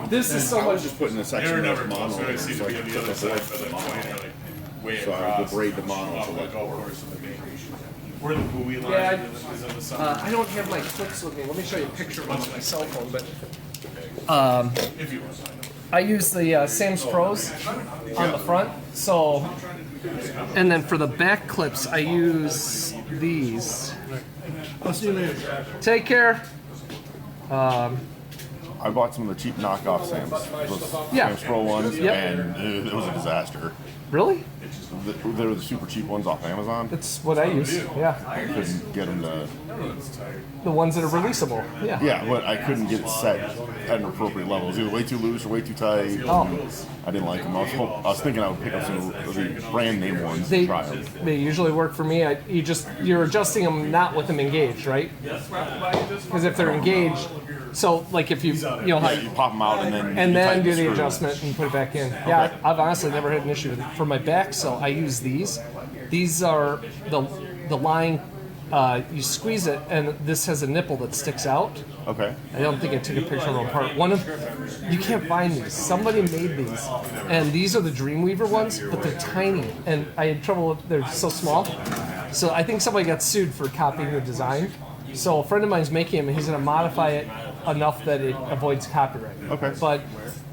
This is so much.
Just putting a section of mono, so I can put the mono. So I would braid the mono to let go.
Where the buoy line is in the summer.
I don't have my clips with me. Let me show you a picture of them on my cell phone. But
If you want.
I use the Sam's Pros on the front. So, and then for the back clips, I use these.
I'll see you later.
Take care.
I bought some of the cheap knockoff Sam's,
Yeah.
Sam's Pro ones,
Yep.
and it was a disaster.
Really?
They were the super cheap ones off Amazon.
That's what I use. Yeah.
I couldn't get them to.
The ones that are releasable. Yeah.
Yeah, but I couldn't get it set at an appropriate level. It was either way too loose or way too tight.
Oh.
I didn't like them. I was thinking I would pick up some of the brand name ones
They
to try them.
they usually work for me. You're adjusting them not with them engaged, right? Because if they're engaged, so like if you how
You pop them out and then you
then
tighten
do the
screws.
adjustment and put it back in. Yeah, I've honestly never had an issue with it. For my back, so I use these. These are the line. You squeeze it, and this has a nipple that sticks out.
Okay.
I don't think I took a picture of them apart. You can't find these. Somebody made these, and these are the Dreamweaver ones, but they're tiny, and I had trouble with. They're so small. So I think somebody got sued for copying the design. So a friend of mine's making them, and he's going to modify it enough that it avoids copyright.
Okay.
But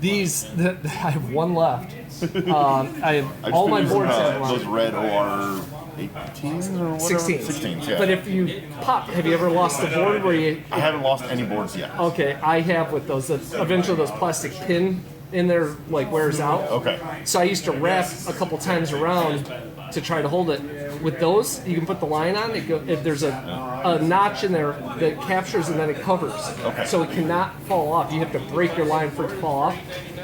these, I have one left. I have all my boards have one.
those red OR 18s or whatever. 16s, yeah.
But if you pop, have you ever lost a board where you?
I haven't lost any boards yet.
Okay, I have with those. Eventually, those plastic pin in there like wears out.
Okay.
So I used to wrap a couple times around to try to hold it. With those, you can put the line on. If there's a notch in there that captures and then it covers.
Okay.
So it cannot fall off. You have to break your line for it to fall off.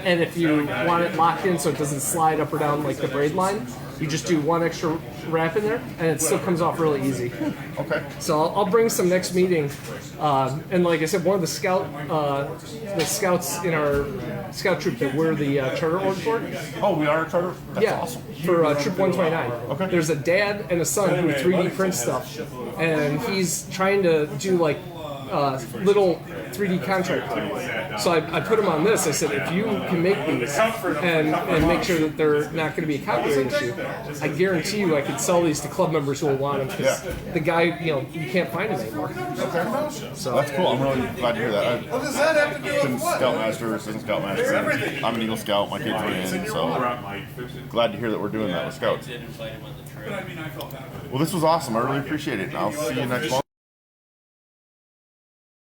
And if you want it locked in so it doesn't slide up or down like the braid line, you just do one extra wrap in there, and it still comes off really easy.
Okay.
So I'll bring some next meeting, and like I said, one of the scouts in our scout troop that we're the charter org for.
Oh, we are a charter. That's
yeah,
awesome.
for Troop 129.
Okay.
There's a dad and a son who 3D print stuff, and he's trying to do like little 3D contract. So I put him on this. I said, if you can make these and make sure that they're not going to be a copyright issue, I guarantee you I could sell these to club members who will want them. Because the guy, you can't find them anymore.
Okay. So that's cool. I'm really glad to hear that.
What does that have to do with what?
Scoutmaster, assistant scoutmaster. I'm an Eagle Scout. My kids are in, so glad to hear that we're doing that with Scouts. Well, this was awesome. I really appreciate it. And I'll see you next month.